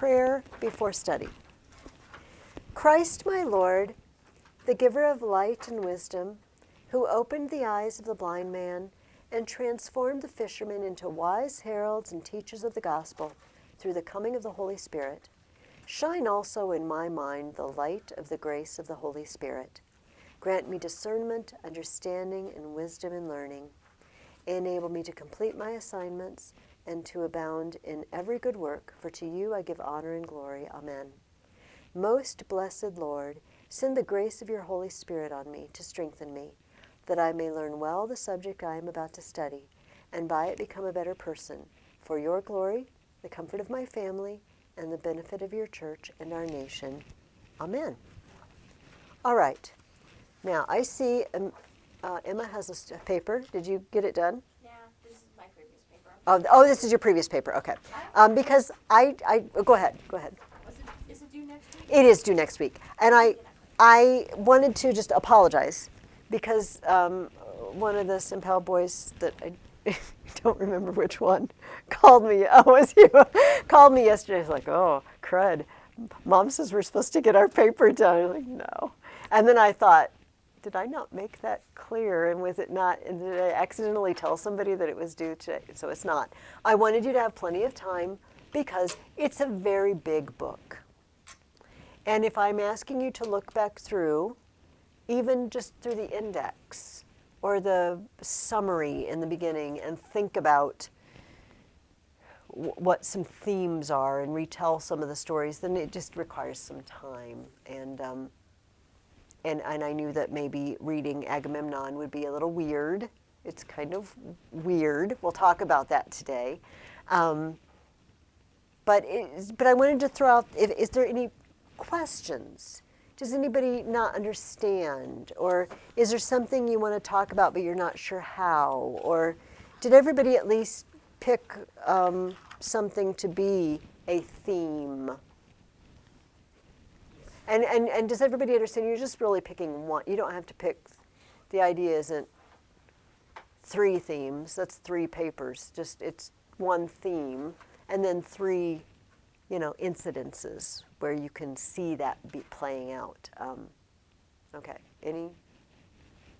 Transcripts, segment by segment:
Prayer before study. Christ, my Lord, the giver of light and wisdom, who opened the eyes of the blind man and transformed the fishermen into wise heralds and teachers of the gospel through the coming of the Holy Spirit, shine also in my mind the light of the grace of the Holy Spirit. Grant me discernment, understanding, and wisdom in learning. Enable me to complete my assignments and to abound in every good work, for to you I give honor and glory. Amen. Most blessed Lord, send the grace of your Holy Spirit on me to strengthen me, that I may learn well the subject I am about to study, and by it become a better person, for your glory, the comfort of my family, and the benefit of your church and our nation. Amen. All right. Now, I see Emma has a paper. Did you get it done? Yeah, this is my previous paper. Oh, this is your previous paper. Okay. Because go ahead. Is it due next week? It is due next week. And I wanted to just apologize because one of the Simpel boys that I don't remember which one called me. Oh, it was you. Called me yesterday. He's like, oh, crud. Mom says we're supposed to get our paper done. I'm like, no. And then I thought, did I not make that clear? And was it not, and did I accidentally tell somebody that it was due today? So it's not. I wanted you to have plenty of time because it's a very big book. And if I'm asking you to look back through, even just through the index or the summary in the beginning and think about what some themes are and retell some of the stories, then it just requires some time. And I knew that maybe reading Agamemnon would be a little weird. It's kind of weird. We'll talk about that today. But I wanted to throw out, is there any questions? Does anybody not understand? Or is there something you want to talk about but you're not sure how? Or did everybody at least pick something to be a theme? And does everybody understand? You're just really picking one. You don't have to pick. The idea isn't 3 themes. That's 3 papers. Just it's one theme, and then 3, incidences where you can see that be playing out. Okay.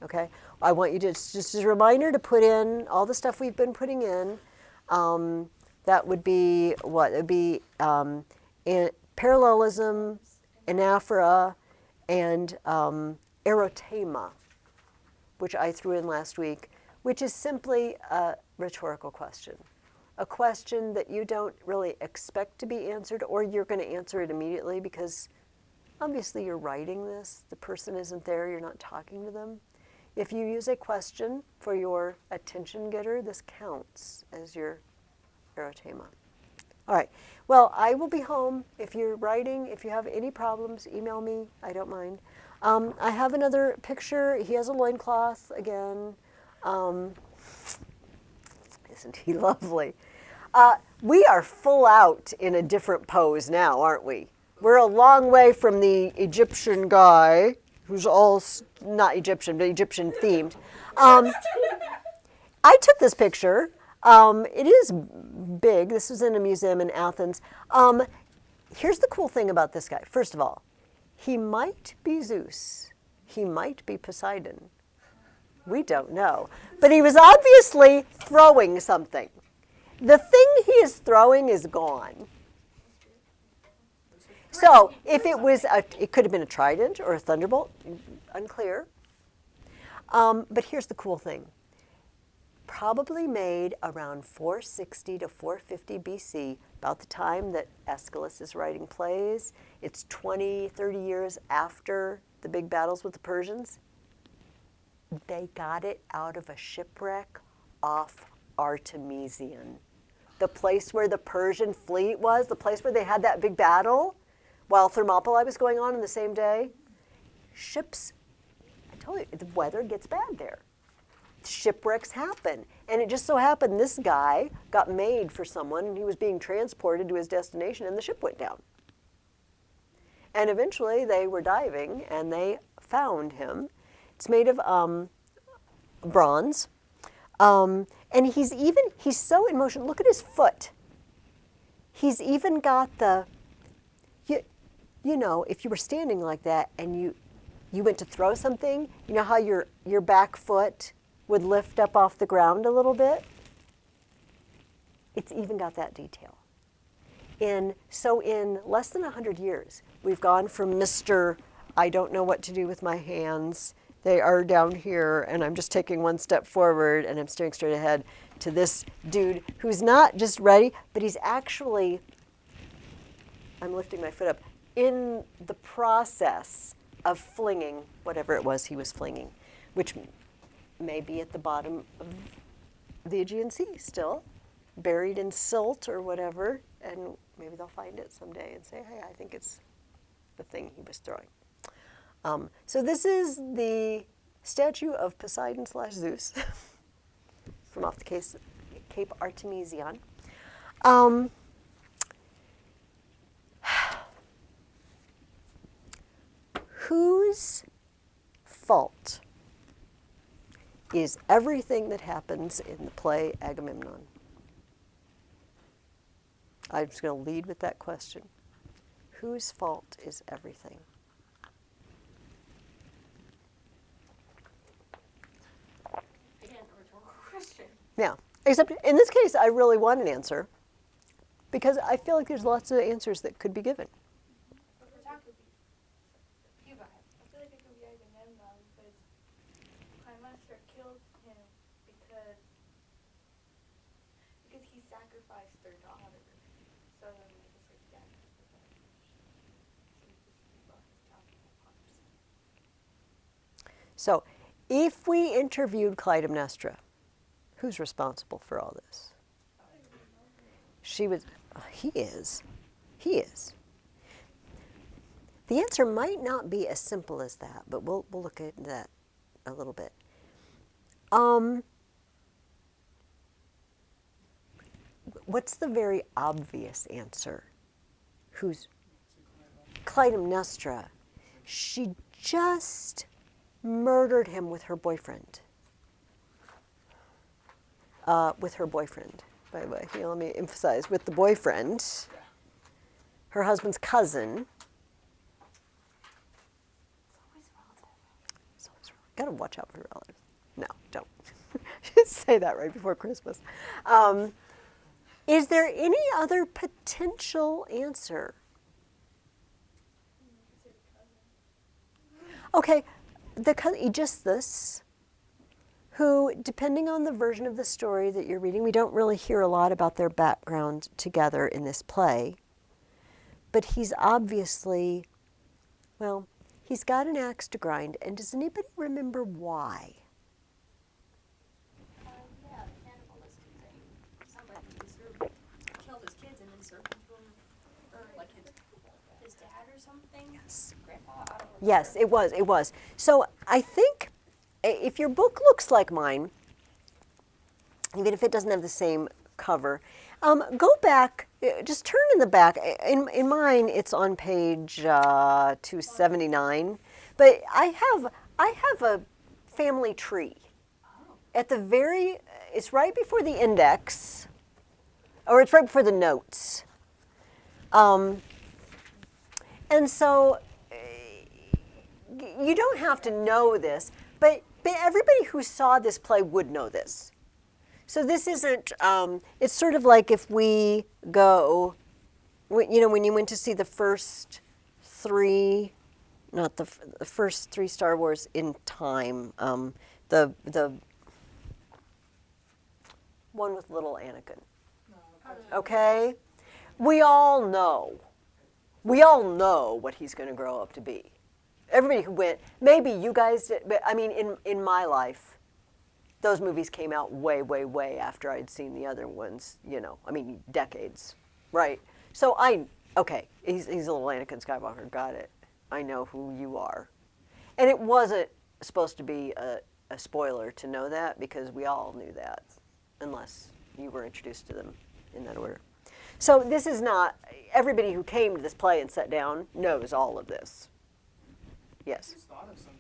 Okay. I want you to just as a reminder to put in all the stuff we've been putting in. That would be what? It would be parallelism, anaphora, and erotema, which I threw in last week, which is simply a rhetorical question. A question that you don't really expect to be answered, or you're going to answer it immediately because obviously you're writing this, the person isn't there, you're not talking to them. If you use a question for your attention getter, this counts as your erotema. All right. Well, I will be home. If you're writing, if you have any problems, email me. I don't mind. I have another picture. He has a loincloth again. Isn't he lovely? We are full out in a different pose now, aren't we? We're a long way from the Egyptian guy, who's all, not Egyptian, but Egyptian themed. I took this picture. It is big. This was in a museum in Athens. Here's the cool thing about this guy. First of all, he might be Zeus. He might be Poseidon. We don't know. But he was obviously throwing something. The thing he is throwing is gone. So if it was, it could have been a trident or a thunderbolt, unclear. But here's the cool thing. Probably made around 460 to 450 BC, about the time that Aeschylus is writing plays. It's 20, 30 years after the big battles with the Persians. They got it out of a shipwreck off Artemision, the place where the Persian fleet was, the place where they had that big battle while Thermopylae was going on the same day. Ships, I told you, the weather gets bad there. Shipwrecks happen. And it just so happened this guy got made for someone and he was being transported to his destination and the ship went down. And eventually they were diving and they found him. It's made of bronze. And he's so in motion. Look at his foot. He's even got the you know, if you were standing like that and you went to throw something, you know how your back foot would lift up off the ground a little bit? It's even got that detail. So in less than 100 years, we've gone from Mr. I don't know what to do with my hands, they are down here, and I'm just taking one step forward and I'm staring straight ahead, to this dude who's not just ready, but he's actually, I'm lifting my foot up, in the process of flinging whatever it was he was flinging, which may be at the bottom of the Aegean Sea still, buried in silt or whatever, and maybe they'll find it someday and say, hey, I think it's the thing he was throwing. So this is the statue of Poseidon/Zeus from off the Cape Artemision. Whose fault is everything that happens in the play Agamemnon? I'm just going to lead with that question. Whose fault is everything? Again, a rhetorical question. Yeah, except in this case, I really want an answer because I feel like there's lots of answers that could be given. But we're talking, you go ahead. I feel like it could be Agamemnon because Clytemnestra killed him because he sacrificed their daughter. So then I guess like damage the revenge. So he brought his downfall upon himself. So if we interviewed Clytemnestra, who's responsible for all this? She was, he is. The answer might not be as simple as that, but we'll look at that a little bit. What's the very obvious answer? Who's Clytemnestra? She just murdered him with her boyfriend. By the way. Here, let me emphasize, with the boyfriend, her husband's cousin. It's always relative. Gotta watch out for your relatives. No, don't. Just say that right before Christmas. Is there any other potential answer? Okay, the cousin, Aegisthus, who, depending on the version of the story that you're reading, we don't really hear a lot about their background together in this play, but he's obviously, well, he's got an axe to grind, and does anybody remember why? Yeah, the cannibalistic thing. Somebody killed his kids and then served them to him, or like his dad or something? Yes. Grandpa? I don't remember. Yes, it was. So I think if your book looks like mine, even if it doesn't have the same cover, go back, just turn in the back. In mine, it's on page 279, but I have a family tree. At the very, it's right before the index, or it's right before the notes. And so you don't have to know this, but everybody who saw this play would know this. So this isn't, it's sort of like if we go, you know, when you went to see the first three, not the first three Star Wars in time, the one with little Anakin. Okay? We all know what he's going to grow up to be. Everybody who went, maybe you guys did, but I mean, in my life, those movies came out way, way, way after I'd seen the other ones, you know, I mean, decades, right? So okay, he's a little Anakin Skywalker, got it. I know who you are. And it wasn't supposed to be a spoiler to know that, because we all knew that, unless you were introduced to them in that order. So this is not, everybody who came to this play and sat down knows all of this. Yes? I just thought of something.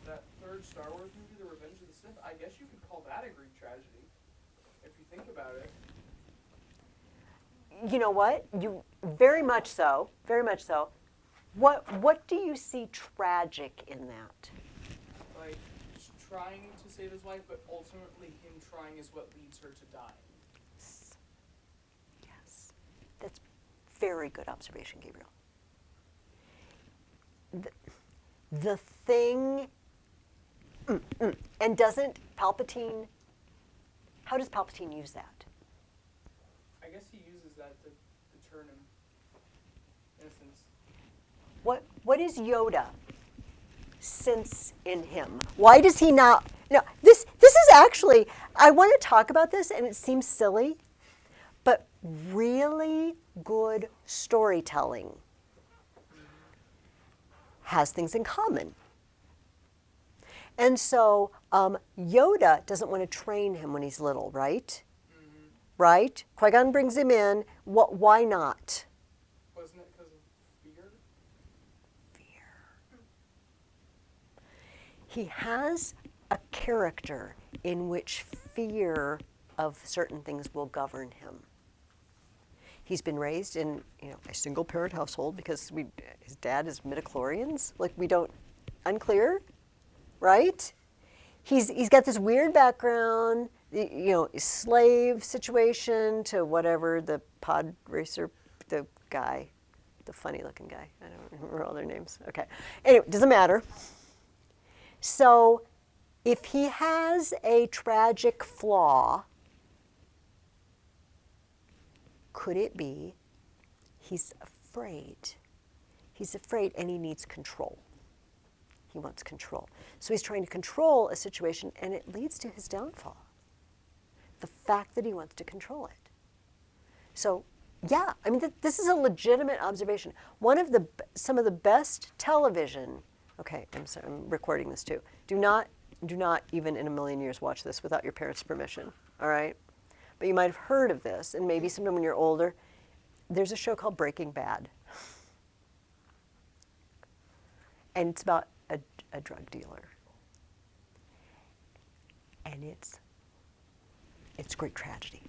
That third Star Wars movie, The Revenge of the Sith, I guess you could call that a Greek tragedy, if you think about it. You know what? You very much so. Very much so. What do you see tragic in that? Like, trying to save his wife, but ultimately him trying is what leads her to dying. Yes. That's very good observation, Gabriel. The thing, and doesn't Palpatine, how does Palpatine use that? I guess he uses that to turn him, in a sense. What is Yoda sense in him? Why does he not? No, this is actually, I want to talk about this, and it seems silly, but really good storytelling has things in common. And so Yoda doesn't want to train him when he's little, right? Mm-hmm. Right? Qui-Gon brings him in. Why not? Wasn't it because of fear? Fear. He has a character in which fear of certain things will govern him. He's been raised in a single parent household because his dad is midichlorians. Unclear, right? He's got this weird background, slave situation to whatever, the pod racer, the guy, the funny looking guy. I don't remember all their names. Okay. Anyway, doesn't matter. So if he has a tragic flaw, could it be he's afraid? He's afraid and he needs control. He wants control. So he's trying to control a situation and it leads to his downfall. The fact that he wants to control it. So yeah, I mean, this is a legitimate observation. Some of the best television, okay, I'm sorry, I'm recording this too. Do not even in a million years watch this without your parents' permission, all right? But you might have heard of this, and maybe sometime when you're older, there's a show called Breaking Bad. And it's about a drug dealer. And it's great tragedy.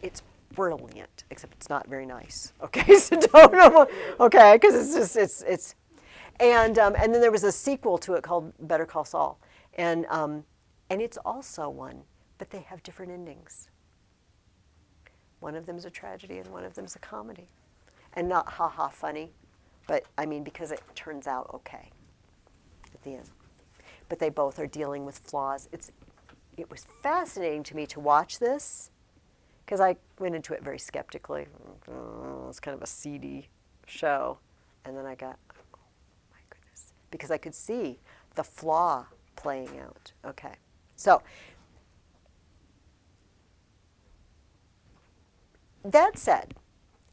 It's brilliant, except it's not very nice. Okay, so don't, okay, because it's and then there was a sequel to it called Better Call Saul, and it's also one, but they have different endings. One of them's a tragedy and one of them's a comedy, and not ha-ha funny, but I mean because it turns out okay at the end. But they both are dealing with flaws. It was fascinating to me to watch this because I went into it very skeptically. It's kind of a seedy show, and then I got, oh my goodness, because I could see the flaw playing out. Okay, so that said,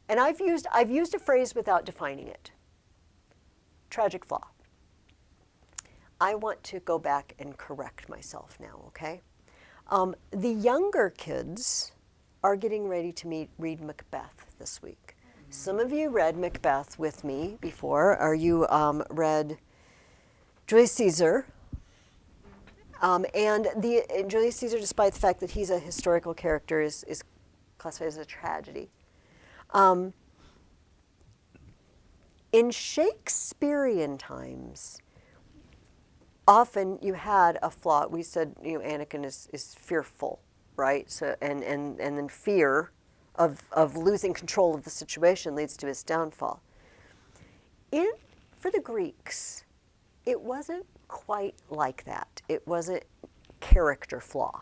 and I've used a phrase without defining it. Tragic flaw. I want to go back and correct myself now, okay? The younger kids are getting ready to read Macbeth this week. Some of you read Macbeth with me before, or you read Julius Caesar. And Julius Caesar, despite the fact that he's a historical character, is classified as a tragedy. In Shakespearean times, often you had a flaw. We said, Anakin is fearful, right? So and then fear of losing control of the situation leads to his downfall. For the Greeks, it wasn't quite like that. It wasn't character flaw,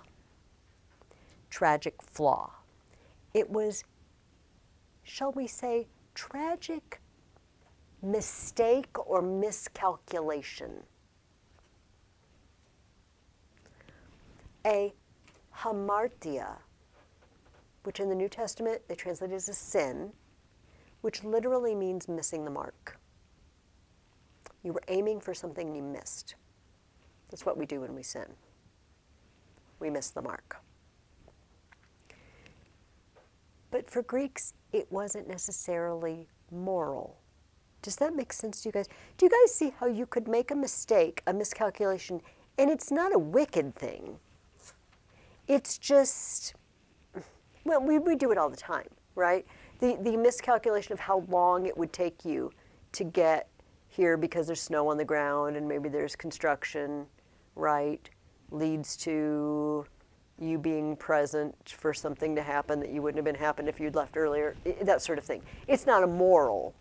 tragic flaw. It was, shall we say, tragic mistake or miscalculation. A hamartia, which in the New Testament they translate as a sin, which literally means missing the mark. You were aiming for something and you missed. That's what we do when we sin. We miss the mark. But for Greeks, it wasn't necessarily moral. Does that make sense to you guys? Do you guys see how you could make a mistake, a miscalculation, and it's not a wicked thing? It's just, well, we do it all the time, right? The miscalculation of how long it would take you to get here because there's snow on the ground and maybe there's construction, right, leads to you being present for something to happen that you wouldn't have been happened if you'd left earlier, that sort of thing. It's not a moral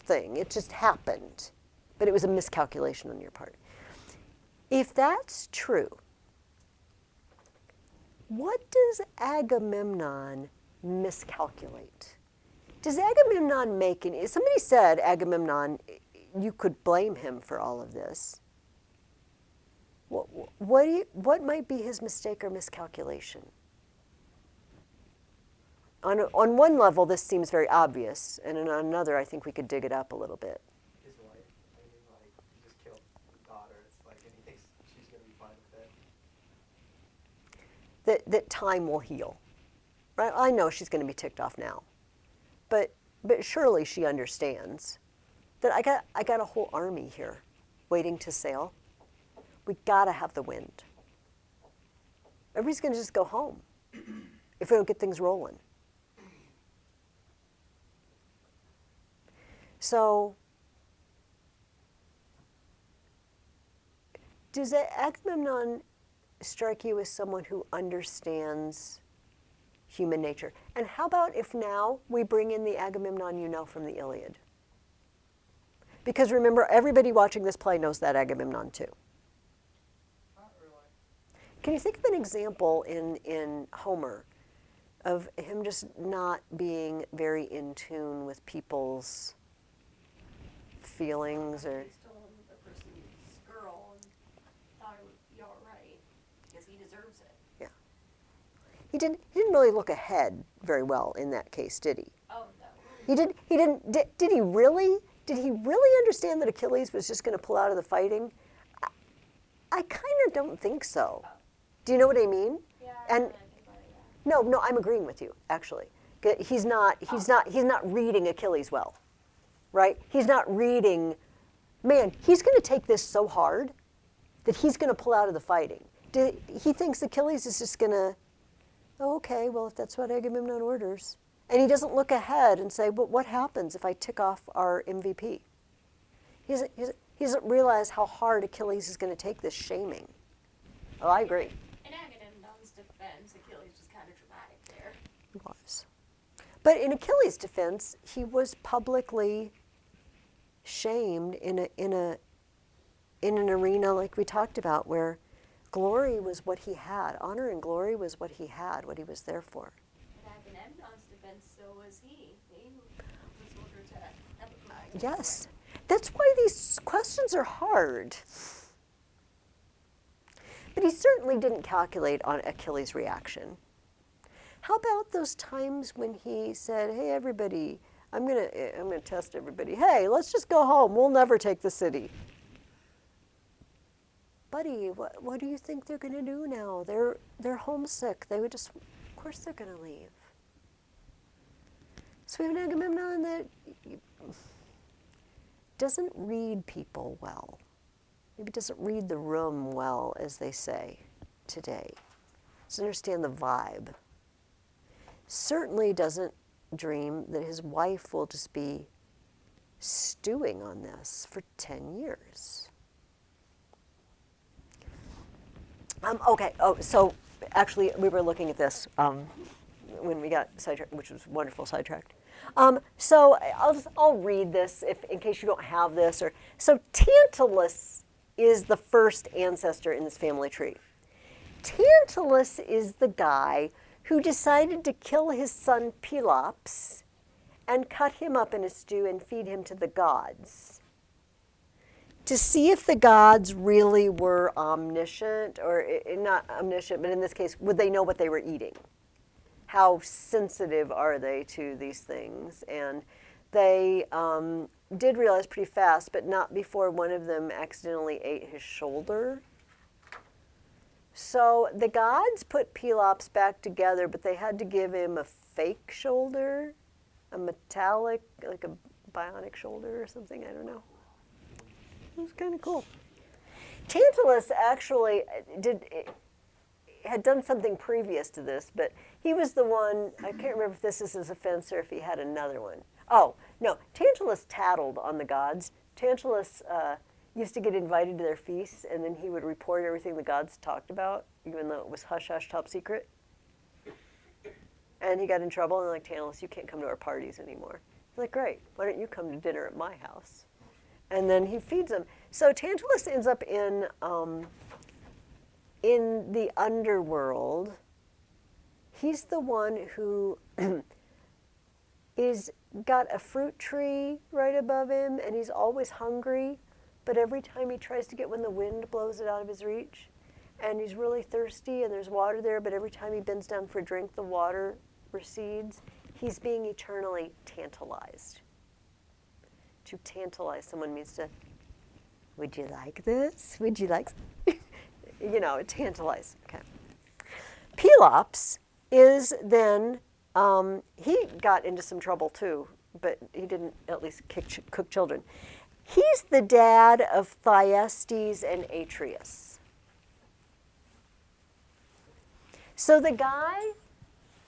thing. It just happened, but it was a miscalculation on your part. If that's true, what does Agamemnon miscalculate? Does Agamemnon make any? Somebody said Agamemnon, you could blame him for all of this. What might be his mistake or miscalculation? On one level, this seems very obvious, and on another, I think we could dig it up a little bit. His wife, I mean, like, he just killed his daughter. It's like, and he thinks she's going to be fine with it. That time will heal, right? I know she's going to be ticked off now, but surely she understands that I got a whole army here waiting to sail. We got to have the wind. Everybody's going to just go home if we don't get things rolling. So, does Agamemnon strike you as someone who understands human nature? And how about if now we bring in the Agamemnon you know from the Iliad? Because remember, everybody watching this play knows that Agamemnon too. Not really. Can you think of an example in Homer of him just not being very in tune with people's feelings or? He stole a person's girl and thought it would be all right because he deserves it. Yeah. He didn't really look ahead very well in that case, did he? Oh no. Did he really? Did he really understand that Achilles was just going to pull out of the fighting? I kind of don't think so. Do you know what I mean? Yeah. And no, I'm agreeing with you actually. He's not reading Achilles well, right? He's not reading. Man, he's going to take this so hard that he's going to pull out of the fighting. He thinks Achilles is just going to, oh, okay, well, if that's what Agamemnon orders. And he doesn't look ahead and say, but what happens if I tick off our MVP? He doesn't realize how hard Achilles is going to take this shaming. Oh, I agree. In Agamemnon's defense, Achilles was kind of dramatic there. He was. But in Achilles' defense, he was publicly shamed in an arena like we talked about, where glory was what he had. Honor and glory was what he had, what he was there for. In Agamemnon's defense, so was he. He was ordered to have a Yes. That's why these questions are hard. But he certainly didn't calculate on Achilles' reaction. How about those times when he said, hey, everybody, I'm gonna test everybody. Hey, let's just go home. We'll never take the city. Buddy, what do you think they're gonna do now? They're homesick. They would just, of course they're gonna leave. So we have an Agamemnon that doesn't read people well. Maybe doesn't read the room well, as they say today. Doesn't understand the vibe. Certainly doesn't dream that his wife will just be stewing on this for 10 years. Okay, so actually we were looking at this when we got sidetracked, which was wonderful sidetracked. So I'll read this in case you don't have this. So Tantalus is the first ancestor in this family tree. Tantalus is the guy who decided to kill his son Pelops and cut him up in a stew and feed him to the gods, to see if the gods really were omniscient, or not omniscient, but in this case, would they know what they were eating? How sensitive are they to these things? And they did realize pretty fast, but not before one of them accidentally ate his shoulder. So the gods put Pelops back together, but they had to give him a fake shoulder, a metallic, like a bionic shoulder or something, I don't know. It was kind of cool. Tantalus actually had done something previous to this, but He was the one, I can't remember if this is his offense or if he had another one. Oh, no, Tantalus tattled on the gods. Tantalus used to get invited to their feasts, and then he would report everything the gods talked about, even though it was hush-hush, top secret. And he got in trouble, and they're like, Tantalus, you can't come to our parties anymore. He's like, great, why don't you come to dinner at my house? And then he feeds them. So Tantalus ends up in the underworld. He's the one who is got a fruit tree right above him, and he's always hungry, but every time he tries to get when the wind blows it out of his reach, and he's really thirsty, and there's water there, but every time he bends down for a drink, the water recedes. He's being eternally tantalized. To tantalize someone means to, would you like this? Would you like, tantalize. Okay. Pelops is then, he got into some trouble too, but he didn't at least cook children. He's the dad of Thyestes and Atreus. So the guy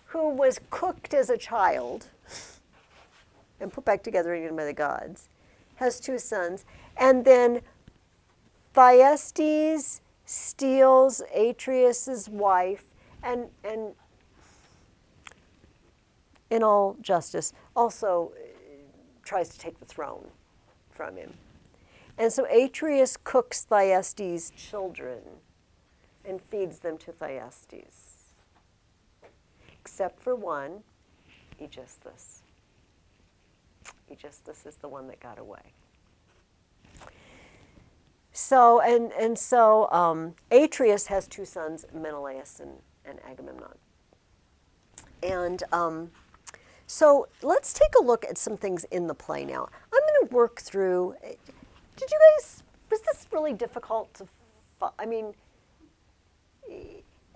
who was cooked as a child and put back together again by the gods has two sons. And then Thyestes steals Atreus' wife and in all justice, also tries to take the throne from him. And so Atreus cooks Thyestes' children and feeds them to Thyestes. Except for one, Aegisthus. Aegisthus is the one that got away. So, Atreus has two sons, Menelaus and Agamemnon. And so let's take a look at some things in the play now. I'm going to work through, was this really difficult to,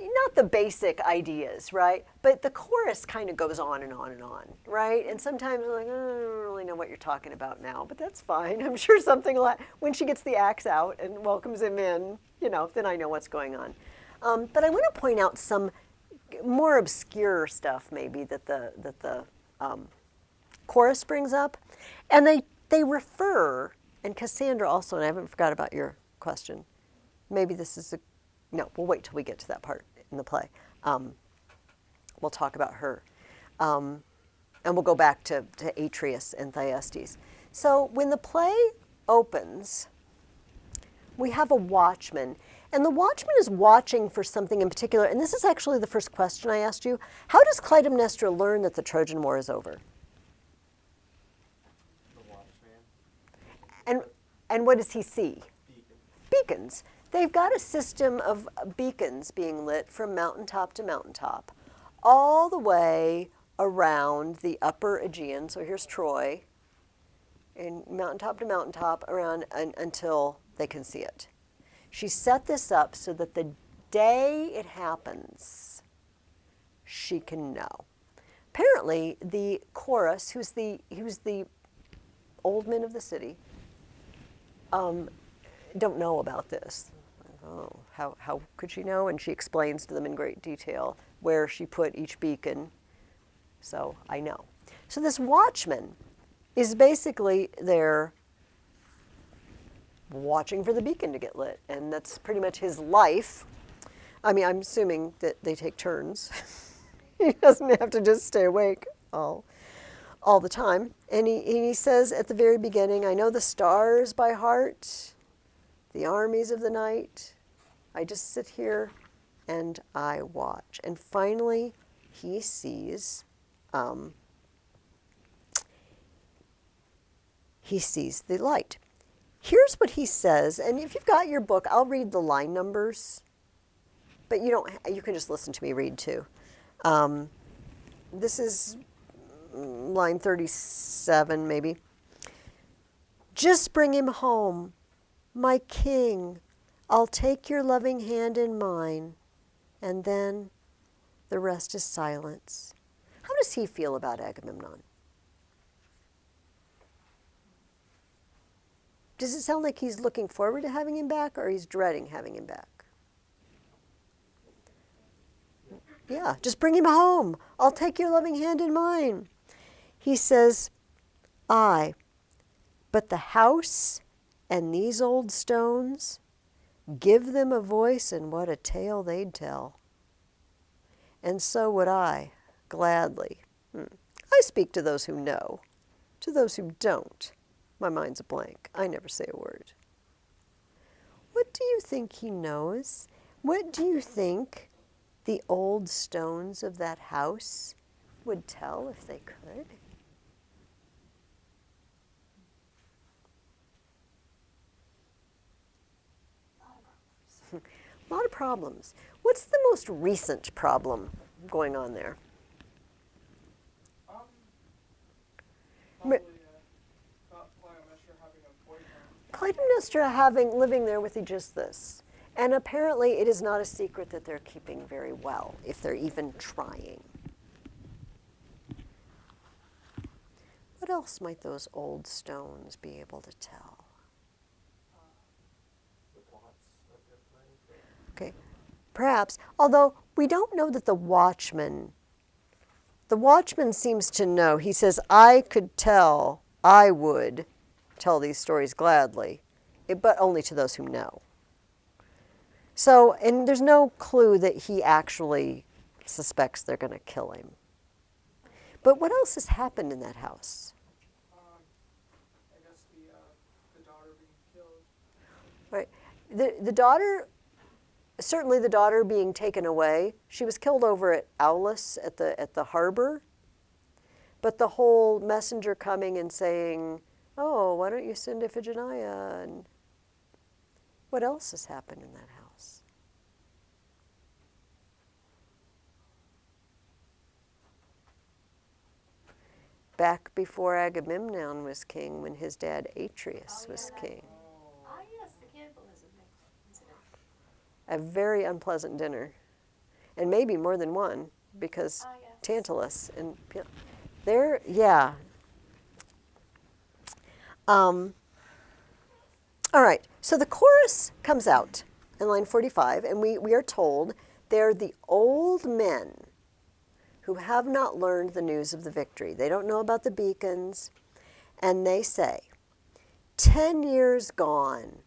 not the basic ideas, right? But the chorus kind of goes on and on and on, right? And sometimes I'm like, I don't really know what you're talking about now, but that's fine. I'm sure something like, when she gets the axe out and welcomes him in, then I know what's going on. But I want to point out some more obscure stuff maybe that the chorus brings up. And they refer, and Cassandra also, and I haven't forgot about your question. Maybe this is no, we'll wait till we get to that part in the play. We'll talk about her. And we'll go back to Atreus and Thyestes. So when the play opens, we have a watchman. And the watchman is watching for something in particular. And this is actually the first question I asked you. How does Clytemnestra learn that the Trojan War is over? The watchman. And what does he see? Beacon. Beacons. They've got a system of beacons being lit from mountaintop to mountaintop, all the way around the upper Aegean. So here's Troy, and mountaintop to mountaintop around until they can see it. She set this up so that the day it happens, she can know. Apparently, the chorus, who's the old men of the city, don't know about this. Oh, how could she know? And she explains to them in great detail where she put each beacon. So I know. So this watchman is basically there watching for the beacon to get lit. And that's pretty much his life. I'm assuming that they take turns. He doesn't have to just stay awake all the time. And he says at the very beginning, I know the stars by heart, the armies of the night. I just sit here and I watch. And finally, he sees the light. Here's what he says, and if you've got your book, I'll read the line numbers, but you can just listen to me read too. This is line 37 maybe. Just bring him home, my king. I'll take your loving hand in mine, and then the rest is silence. How does he feel about Agamemnon? Does it sound like he's looking forward to having him back, or he's dreading having him back? Yeah, just bring him home. I'll take your loving hand in mine. He says, "Aye, but the house and these old stones, give them a voice and what a tale they'd tell. And so would I, gladly. I speak to those who know. To those who don't, my mind's a blank. I never say a word." What do you think he knows? What do you think the old stones of that house would tell if they could? A lot of problems. What's the most recent problem going on there? Probably Clytemnestra having a boyfriend. Clytemnestra living there with Aegisthus. And apparently it is not a secret that they're keeping very well, if they're even trying. What else might those old stones be able to tell? The plots that they're playing. Okay, perhaps, although we don't know that the watchman seems to know. He says, I would tell these stories gladly, but only to those who know. So, and there's no clue that he actually suspects they're going to kill him. But what else has happened in that house? I guess the daughter being killed. Right. The daughter, certainly the daughter being taken away. She was killed over at Aulis at the harbor. But the whole messenger coming and saying, "Oh, why don't you send Iphigenia?" And what else has happened in that house? Back before Agamemnon was king, when his dad Atreus was king. Ah, yes, the cannibalism incident. A very unpleasant dinner. And maybe more than one, because Yes. Tantalus and there, yeah. All right, so the chorus comes out in line 45, and we are told they're the old men who have not learned the news of the victory. They don't know about the beacons, and they say, 10 years gone,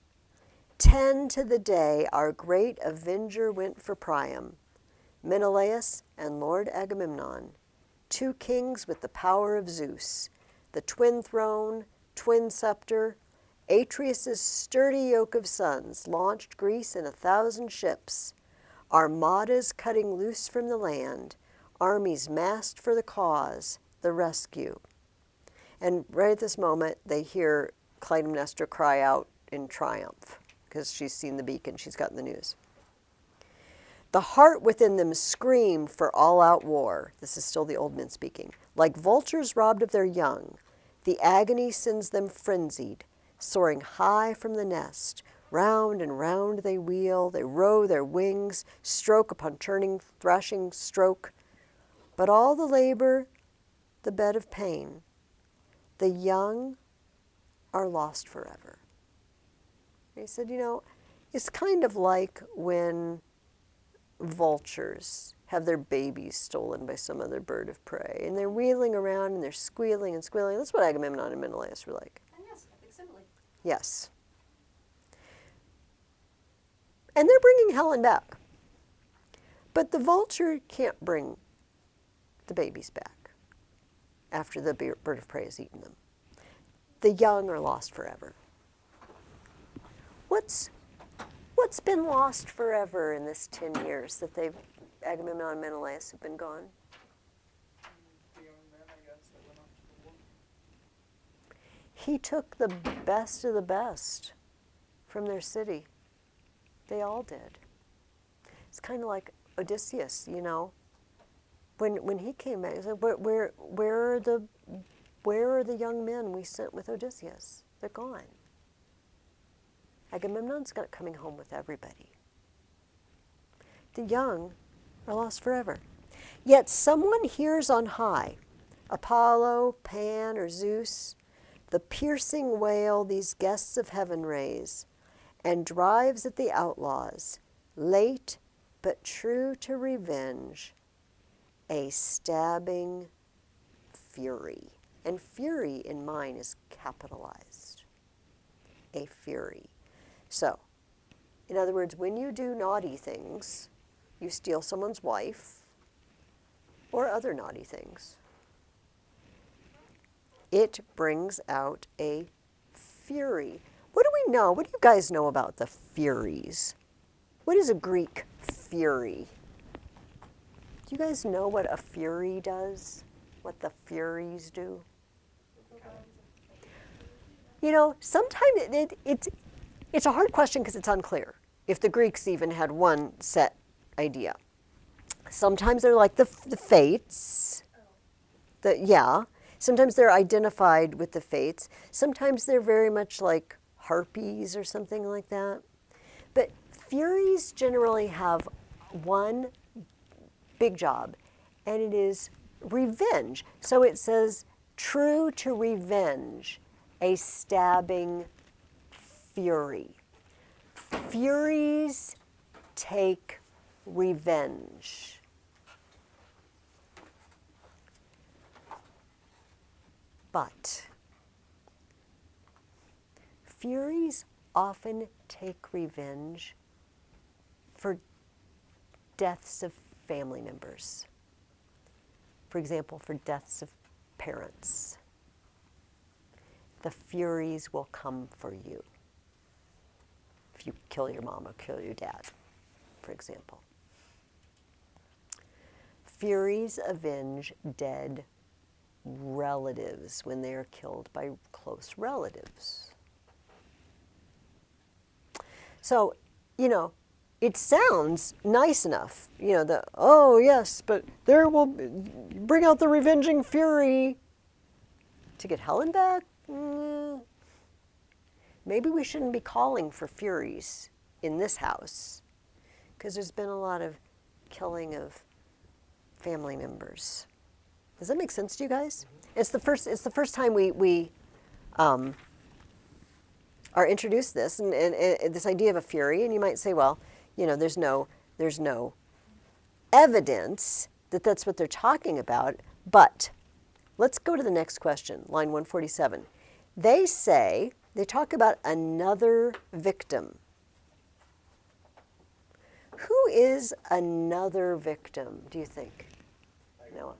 10 to the day, our great avenger went for Priam, Menelaus and Lord Agamemnon, 2 kings with the power of Zeus, the twin throne, twin scepter, Atreus' sturdy yoke of sons launched Greece in 1,000 ships, armadas cutting loose from the land, armies massed for the cause, the rescue. And right at this moment, they hear Clytemnestra cry out in triumph because she's seen the beacon, she's gotten the news. The heart within them screamed for all-out war. This is still the old men speaking. Like vultures robbed of their young, the agony sends them frenzied, soaring high from the nest. Round and round they wheel, they row their wings, stroke upon turning, thrashing stroke. But all the labor, the bed of pain, the young are lost forever. He said, it's kind of like when vultures have their babies stolen by some other bird of prey, and they're wheeling around and they're squealing and squealing. That's what Agamemnon and Menelaus were like. And yes, a big simile. Yes. And they're bringing Helen back. But the vulture can't bring the babies back after the bird of prey has eaten them. The young are lost forever. What's been lost forever in this 10 years that Agamemnon and Menelaus have been gone? The young men, I guess, that went off to the war. He took the best of the best from their city. They all did. It's kind of like Odysseus, When he came back, he said, where are the young men we sent with Odysseus? They're gone. Agamemnon's got coming home with everybody. The young are lost forever. Yet someone hears on high, Apollo, Pan, or Zeus, the piercing wail these guests of heaven raise, and drives at the outlaws, late but true to revenge, a stabbing fury. And fury in mine is capitalized. A fury. So, in other words, when you do naughty things, you steal someone's wife or other naughty things, it brings out a fury. What do we know? What do you guys know about the Furies? What is a Greek fury? Do you guys know what a fury does? What the Furies do? You know, sometimes it's a hard question because it's unclear if the Greeks even had one set idea. Sometimes they're like the fates. Yeah. Sometimes they're identified with the fates. Sometimes they're very much like harpies or something like that. But Furies generally have one big job, and it is revenge. So it says, true to revenge, a stabbing fury. Furies take revenge. But Furies often take revenge for deaths of family members. For example, for deaths of parents. The Furies will come for you. If you kill your mom or kill your dad, for example. Furies avenge dead relatives when they are killed by close relatives. So, you know, it sounds nice enough, you know, oh yes, but there will bring out the revenging fury to get Helen back. Maybe we shouldn't be calling for Furies in this house because there's been a lot of killing of family members. Does that make sense to you guys? It's the first time we are introduced this and this idea of a fury, and you might say, well, you know, there's no evidence that that's what they're talking about. But let's go to the next question, line 147. They talk about another victim. Who is another victim, do you think? Noah.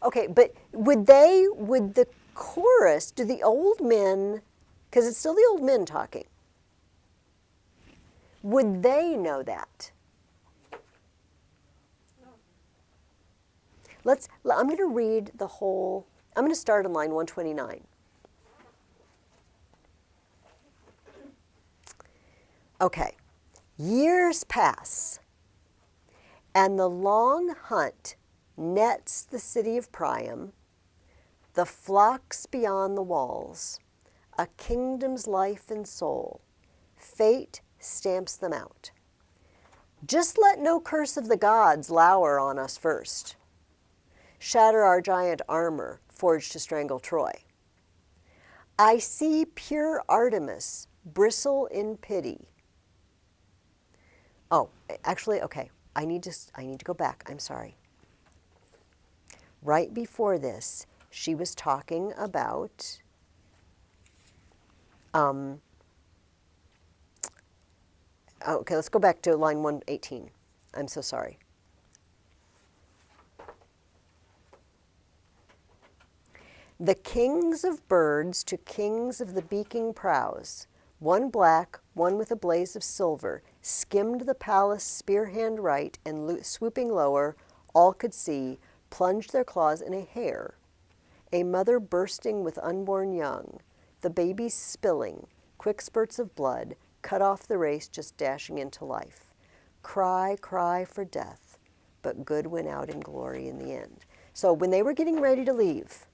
Okay, but would the chorus, do the old men, because it's still the old men talking, would they know that? I'm going to read the whole, I'm going to start on line 129. Okay. Years pass, and the long hunt nets the city of Priam, the flocks beyond the walls, a kingdom's life and soul. Fate stamps them out. Just let no curse of the gods lower on us first. Shatter our giant armor, forged to strangle Troy. I see pure Artemis bristle in pity. Oh, actually, okay. I need to go back. I'm sorry. Right before this, she was talking about okay, let's go back to line 118. I'm so sorry. The kings of birds to kings of the beaking prows, one black, one with a blaze of silver, skimmed the palace spear-hand right, and swooping lower, all could see, plunged their claws in a hare. A mother bursting with unborn young, the babies spilling, quick spurts of blood, cut off the race just dashing into life. Cry, cry for death, but good went out in glory in the end. So when they were getting ready to leave,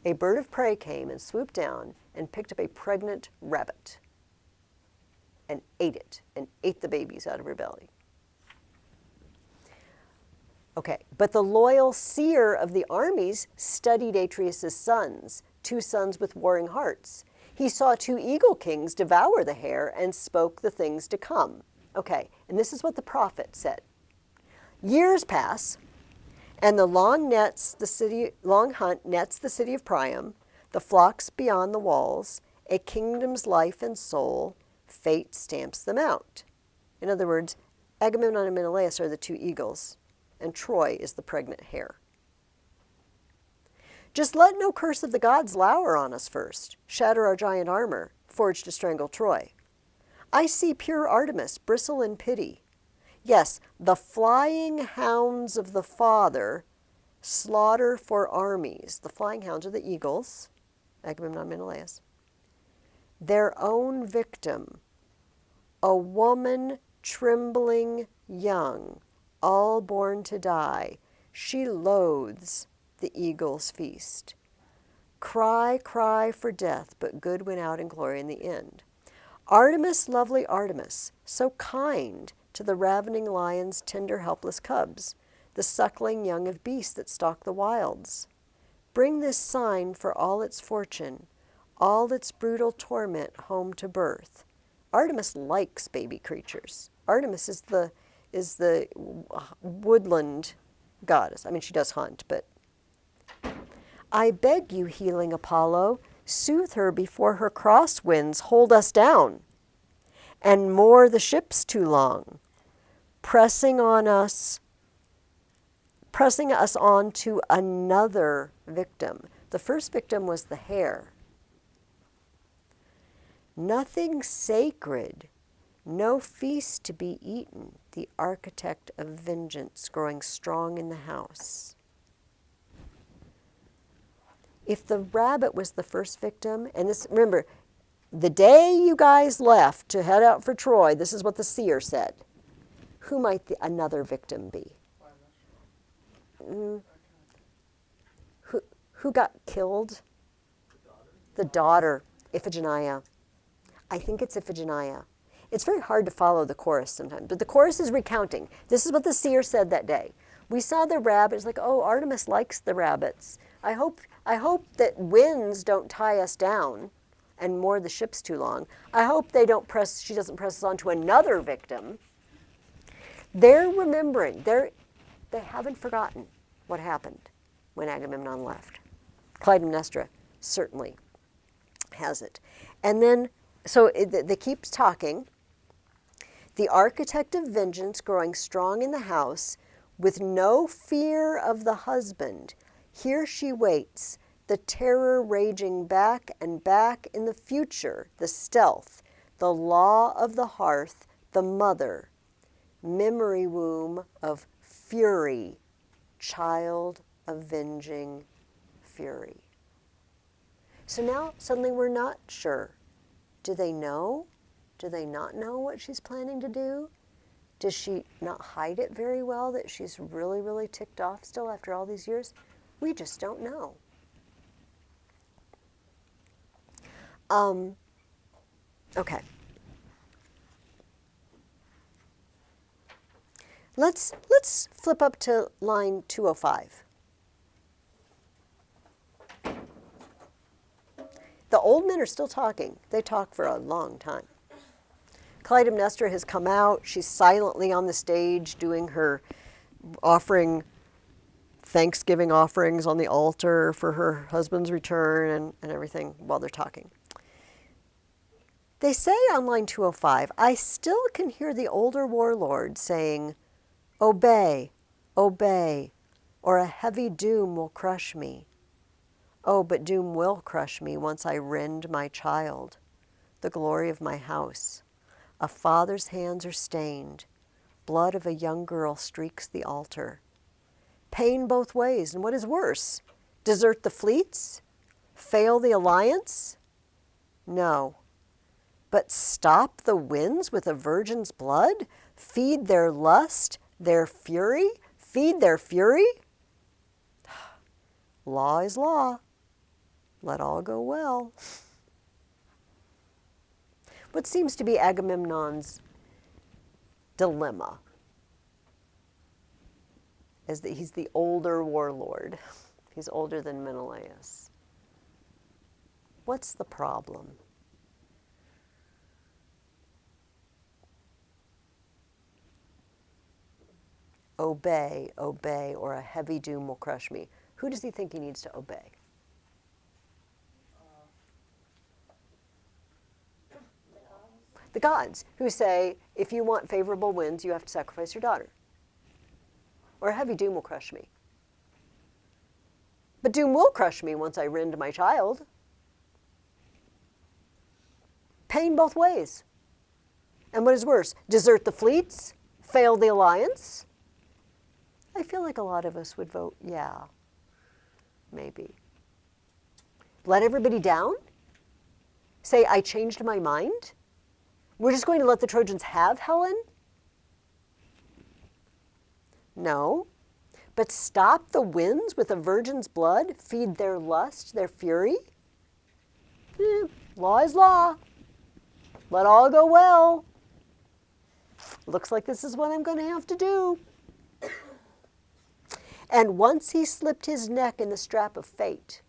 a bird of prey came and swooped down and picked up a pregnant rabbit and ate it, and ate the babies out of her belly. Okay, but the loyal seer of the armies studied Atreus' sons, 2 sons with warring hearts. He saw 2 eagle kings devour the hare and spoke the things to come. Okay, and this is what the prophet said. Years pass, and the long hunt nets the city of Priam, the flocks beyond the walls, a kingdom's life and soul, fate stamps them out. In other words, Agamemnon and Menelaus are the two eagles, and Troy is the pregnant hare. Just let no curse of the gods lower on us first, shatter our giant armor, forged to strangle Troy. I see pure Artemis bristle in pity. Yes, the flying hounds of the Father slaughter for armies. The flying hounds are the eagles, Agamemnon, Menelaus. Their own victim, a woman trembling young, all born to die. She loathes the eagle's feast. Cry, cry for death, but good win out in glory in the end. Artemis, lovely Artemis, so kind to the ravening lion's tender, helpless cubs, the suckling young of beasts that stalk the wilds. Bring this sign for all its fortune, all its brutal torment home to birth. Artemis likes baby creatures. Artemis is the woodland goddess. I mean, she does hunt, but I beg you, healing Apollo, soothe her before her crosswinds hold us down and moor the ships too long, pressing us on to another victim. The first victim was the hare. Nothing sacred, no feast to be eaten, the architect of vengeance growing strong in the house. If the rabbit was the first victim, and this, remember, the day you guys left to head out for Troy, this is what the seer said. Who might another victim be? Who got killed? The daughter, Iphigenia. I think it's Iphigenia. It's very hard to follow the chorus sometimes, but the chorus is recounting. This is what the seer said that day. We saw the rabbit. It's like, oh, Artemis likes the rabbits. I hope that winds don't tie us down and moor the ships too long. I hope she doesn't press us on to another victim. They're remembering. They haven't forgotten what happened when Agamemnon left. Clytemnestra certainly has it. And then, so they keep talking. The architect of vengeance growing strong in the house, with no fear of the husband. Here she waits, the terror raging back and back in the future, the stealth, the law of the hearth, the mother, memory womb of fury, child avenging fury. So now suddenly we're not sure. Do they know? Do they not know what she's planning to do? Does she not hide it very well that she's really, really ticked off still after all these years? We just don't know. Okay. Let's flip up to line 205. The old men are still talking. They talk for a long time. Clytemnestra has come out. She's silently on the stage doing her offering Thanksgiving offerings on the altar for her husband's return and everything while they're talking. They say on line 205, I still can hear the older warlord saying, obey, obey, or a heavy doom will crush me. Oh, but doom will crush me once I rend my child, the glory of my house. A father's hands are stained. Blood of a young girl streaks the altar. Pain both ways, and what is worse? Desert the fleets? Fail the alliance? No. But stop the winds with a virgin's blood? Feed their lust, their fury? Feed their fury? Law is law. Let all go well. What seems to be Agamemnon's dilemma is that he's the older warlord. He's older than Menelaus. What's the problem? obey, obey, or a heavy doom will crush me. Who does he think he needs to obey? The gods, who say, if you want favorable winds, you have to sacrifice your daughter. Or a heavy doom will crush me. But doom will crush me once I rend my child. Pain both ways. And what is worse, desert the fleets, fail the alliance? I feel like a lot of us would vote, yeah, maybe. Let everybody down? Say, I changed my mind? We're just going to let the Trojans have Helen? No. But stop the winds with a virgin's blood? Feed their lust, their fury? Law is law. Let all go well. Looks like this is what I'm going to have to do. And once he slipped his neck in the strap of fate,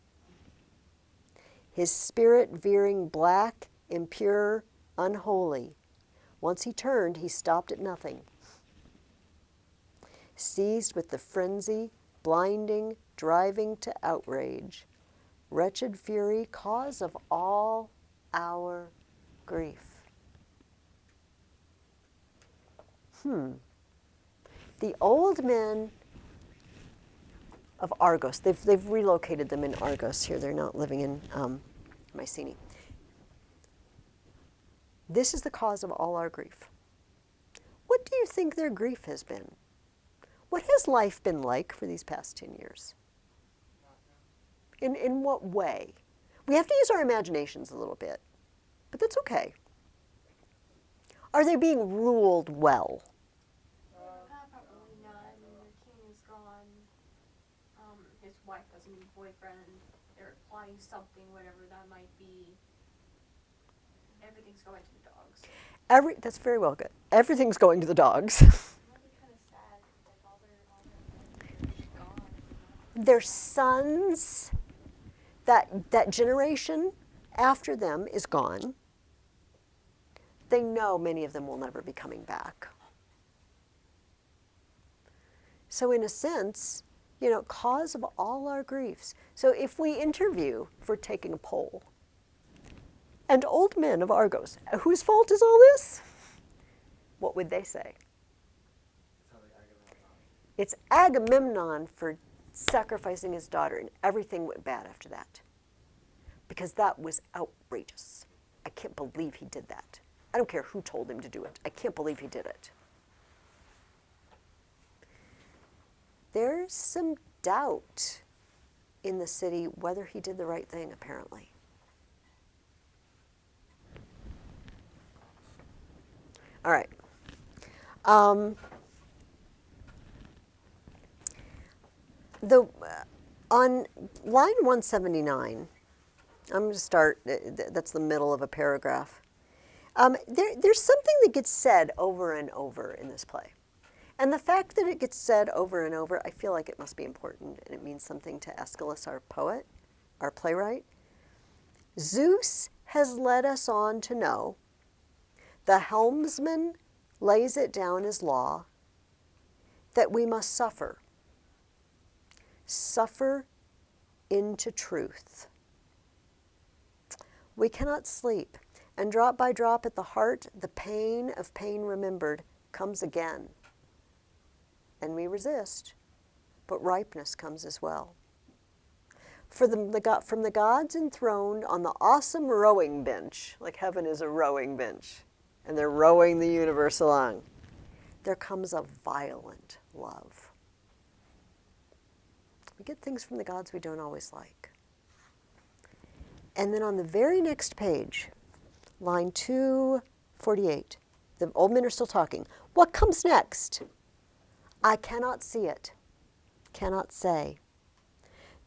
his spirit veering black, impure, unholy. Once he turned, he stopped at nothing. Seized with the frenzy, blinding, driving to outrage, wretched fury, cause of all our grief. The old men of Argos, they've relocated them in Argos here. They're not living in Mycenae. This is the cause of all our grief. What do you think their grief has been? What has life been like for these past 10 years? In what way? We have to use our imaginations a little bit, but that's okay. Are they being ruled well? Probably not. I mean, their king is gone. His wife has a new boyfriend. They're applying something, whatever that might be. Everything's going to the dogs. That's very well good. Everything's going to the dogs. That'd be kind of sad. Like all their gone. Their sons, that generation after them is gone. They know many of them will never be coming back. So in a sense, cause of all our griefs. So if we interview, if we're taking a poll, and old men of Argos, whose fault is all this? What would they say? It's Agamemnon for sacrificing his daughter, and everything went bad after that. Because that was outrageous. I can't believe he did that. I don't care who told him to do it. I can't believe he did it. There's some doubt in the city whether he did the right thing, apparently. All right. On line 179, I'm going to start, that's the middle of a paragraph. There's something that gets said over and over in this play. And the fact that it gets said over and over, I feel like it must be important, and it means something to Aeschylus, our poet, our playwright. Zeus has led us on to know the helmsman lays it down as law that we must suffer. Suffer into truth. We cannot sleep, and drop by drop at the heart, the pain of pain remembered comes again. And we resist, but ripeness comes as well. From the gods enthroned on the awesome rowing bench, like heaven is a rowing bench, and they're rowing the universe along, there comes a violent love. We get things from the gods we don't always like. And then on the very next page, line 248, the old men are still talking. What comes next? I cannot see it, cannot say.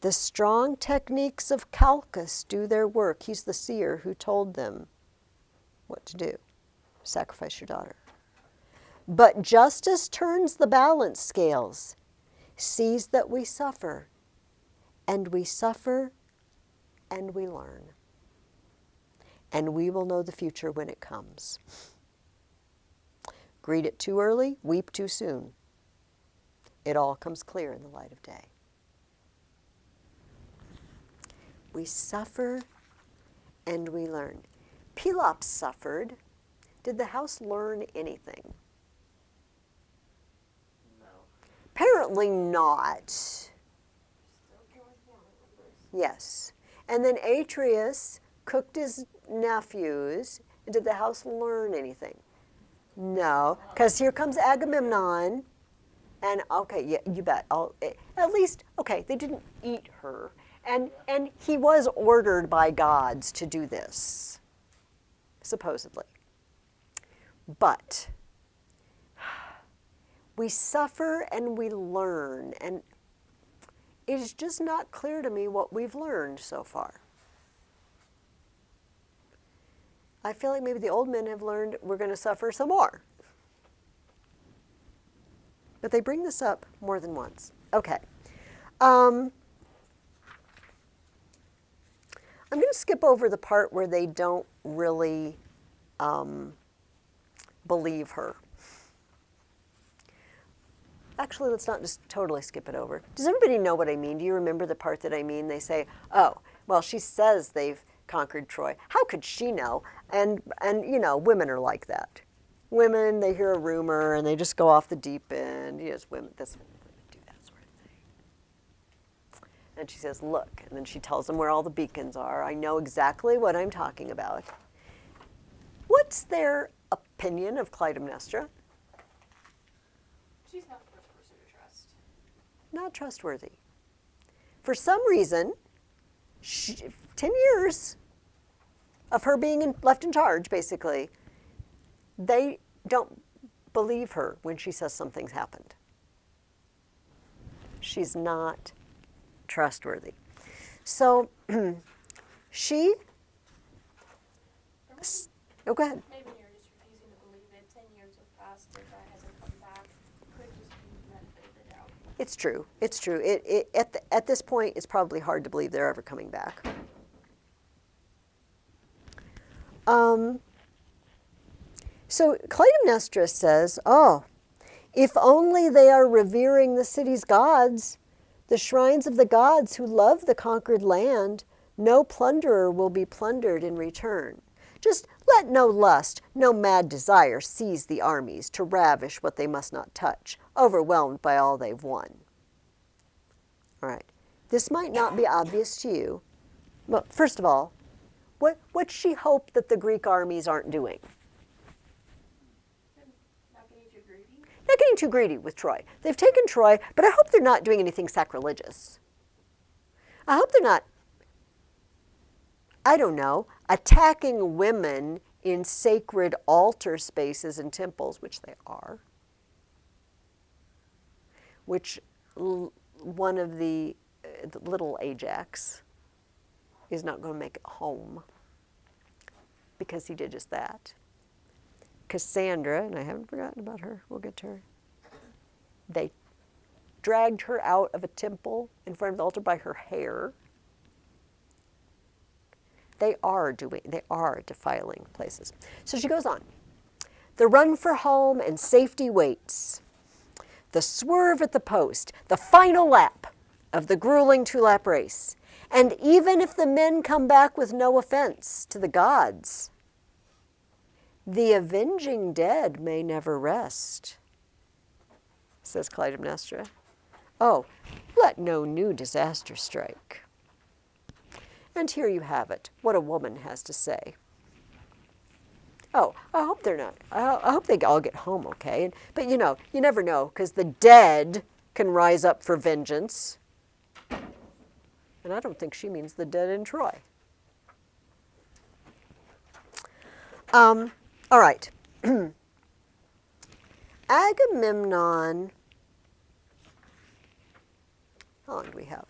The strong techniques of Calchas do their work. He's the seer who told them what to do. Sacrifice your daughter. But justice turns the balance scales, sees that we suffer, and we learn. And we will know the future when it comes. Greet it too early, weep too soon. It all comes clear in the light of day. We suffer and we learn. Pelops suffered. Did the house learn anything? No. Apparently not. Still killing family members. Yes. And then Atreus cooked his nephews. And did the house learn anything? No, because here comes Agamemnon. And okay, yeah, you bet. At least, okay, they didn't eat her. And he was ordered by gods to do this, supposedly. But we suffer and we learn, and it is just not clear to me what we've learned so far. I feel like maybe the old men have learned we're going to suffer some more. But they bring this up more than once. Okay. I'm going to skip over the part where they don't really believe her. Actually, let's not just totally skip it over. Does everybody know what I mean? Do you remember the part that I mean? They say, oh, well, she says they've conquered Troy. How could she know? And you know, women are like that. Women, they hear a rumor and they just go off the deep end. Yes, women, that's women do that sort of thing. And she says, look, and then she tells them where all the beacons are. I know exactly what I'm talking about. What's their opinion of Clytemnestra? She's not the first person to trust. Not trustworthy. For some reason, 10 years of her being left in charge, basically, they don't believe her when she says something's happened. She's not trustworthy. So she, oh, go ahead. Maybe you're just refusing to believe it. 10 years have passed. The guy hasn't come back. Could just be the benefit of the doubt. It's true. It's true. At this point, it's probably hard to believe they're ever coming back. So Clytemnestra says, oh, if only they are revering the city's gods, the shrines of the gods who love the conquered land, no plunderer will be plundered in return. Just let no lust, no mad desire seize the armies to ravish what they must not touch, overwhelmed by all they've won. All right. This might not be obvious to you. Well, first of all, what's she hope that the Greek armies aren't doing? Not getting too greedy. Not getting too greedy with Troy. They've taken Troy, but I hope they're not doing anything sacrilegious. I hope they're not, I don't know, attacking women in sacred altar spaces and temples, which they are, which one of the little Ajax is not going to make it home because he did just that. Cassandra, and I haven't forgotten about her, we'll get to her. They dragged her out of a temple in front of the altar by her hair. They are defiling places. So she goes on. The run for home and safety waits. The swerve at the post, the final lap of the grueling two-lap race. And even if the men come back with no offense to the gods, the avenging dead may never rest, says Clytemnestra. Oh, let no new disaster strike. And here you have it, what a woman has to say. Oh, I hope they're not. I hope they all get home okay. But you know, you never know, because the dead can rise up for vengeance. And I don't think she means the dead in Troy. All right. Agamemnon, how long do we have?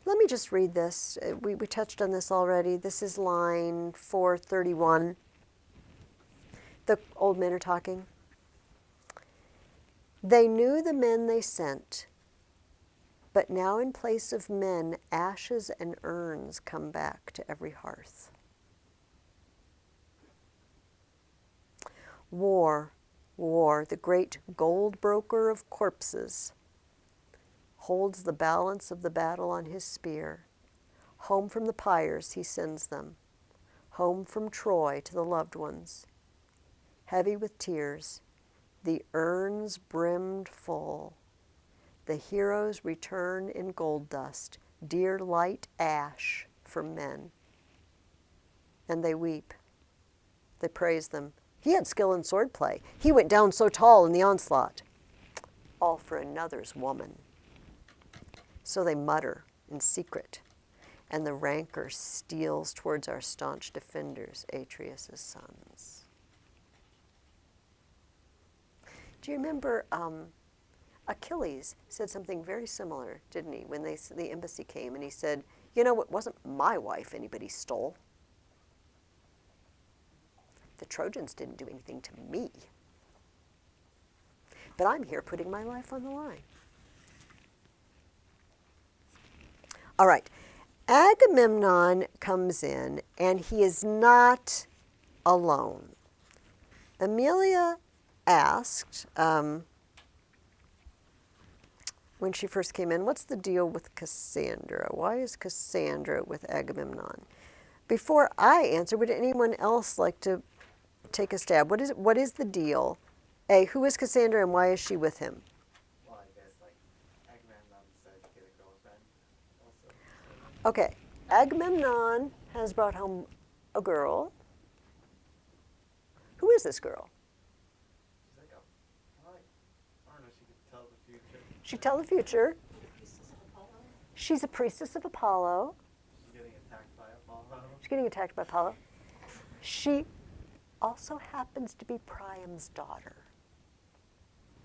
Let me just read this. We touched on this already. This is line 431. The old men are talking. They knew the men they sent, but now in place of men, ashes and urns come back to every hearth. War, war, the great gold broker of corpses, holds the balance of the battle on his spear. Home from the pyres he sends them, home from Troy to the loved ones. Heavy with tears, the urns brimmed full. The heroes return in gold dust, dear light ash for men. And they weep. They praise them. He had skill in swordplay. He went down so tall in the onslaught. All for another's woman. So they mutter in secret, and the rancor steals towards our staunch defenders, Atreus' sons. Do you remember Achilles said something very similar, didn't he, when the embassy came, and he said, you know, it wasn't my wife anybody stole. The Trojans didn't do anything to me. But I'm here putting my life on the line. All right. Agamemnon comes in, and he is not alone. Amelia asked, when she first came in, what's the deal with Cassandra? Why is Cassandra with Agamemnon? Before I answer, would anyone else like to take a stab? What is the deal? A, who is Cassandra and why is she with him? Well, I guess like Agamemnon decided to get a girlfriend also. So, Okay, Agamemnon has brought home a girl. Who is this girl? she's like, I don't know, she could tell the future. She tell the future. Priestess of Apollo. She's a priestess of Apollo. She's getting attacked by Apollo. She's getting attacked by Apollo. She also happens to be Priam's daughter.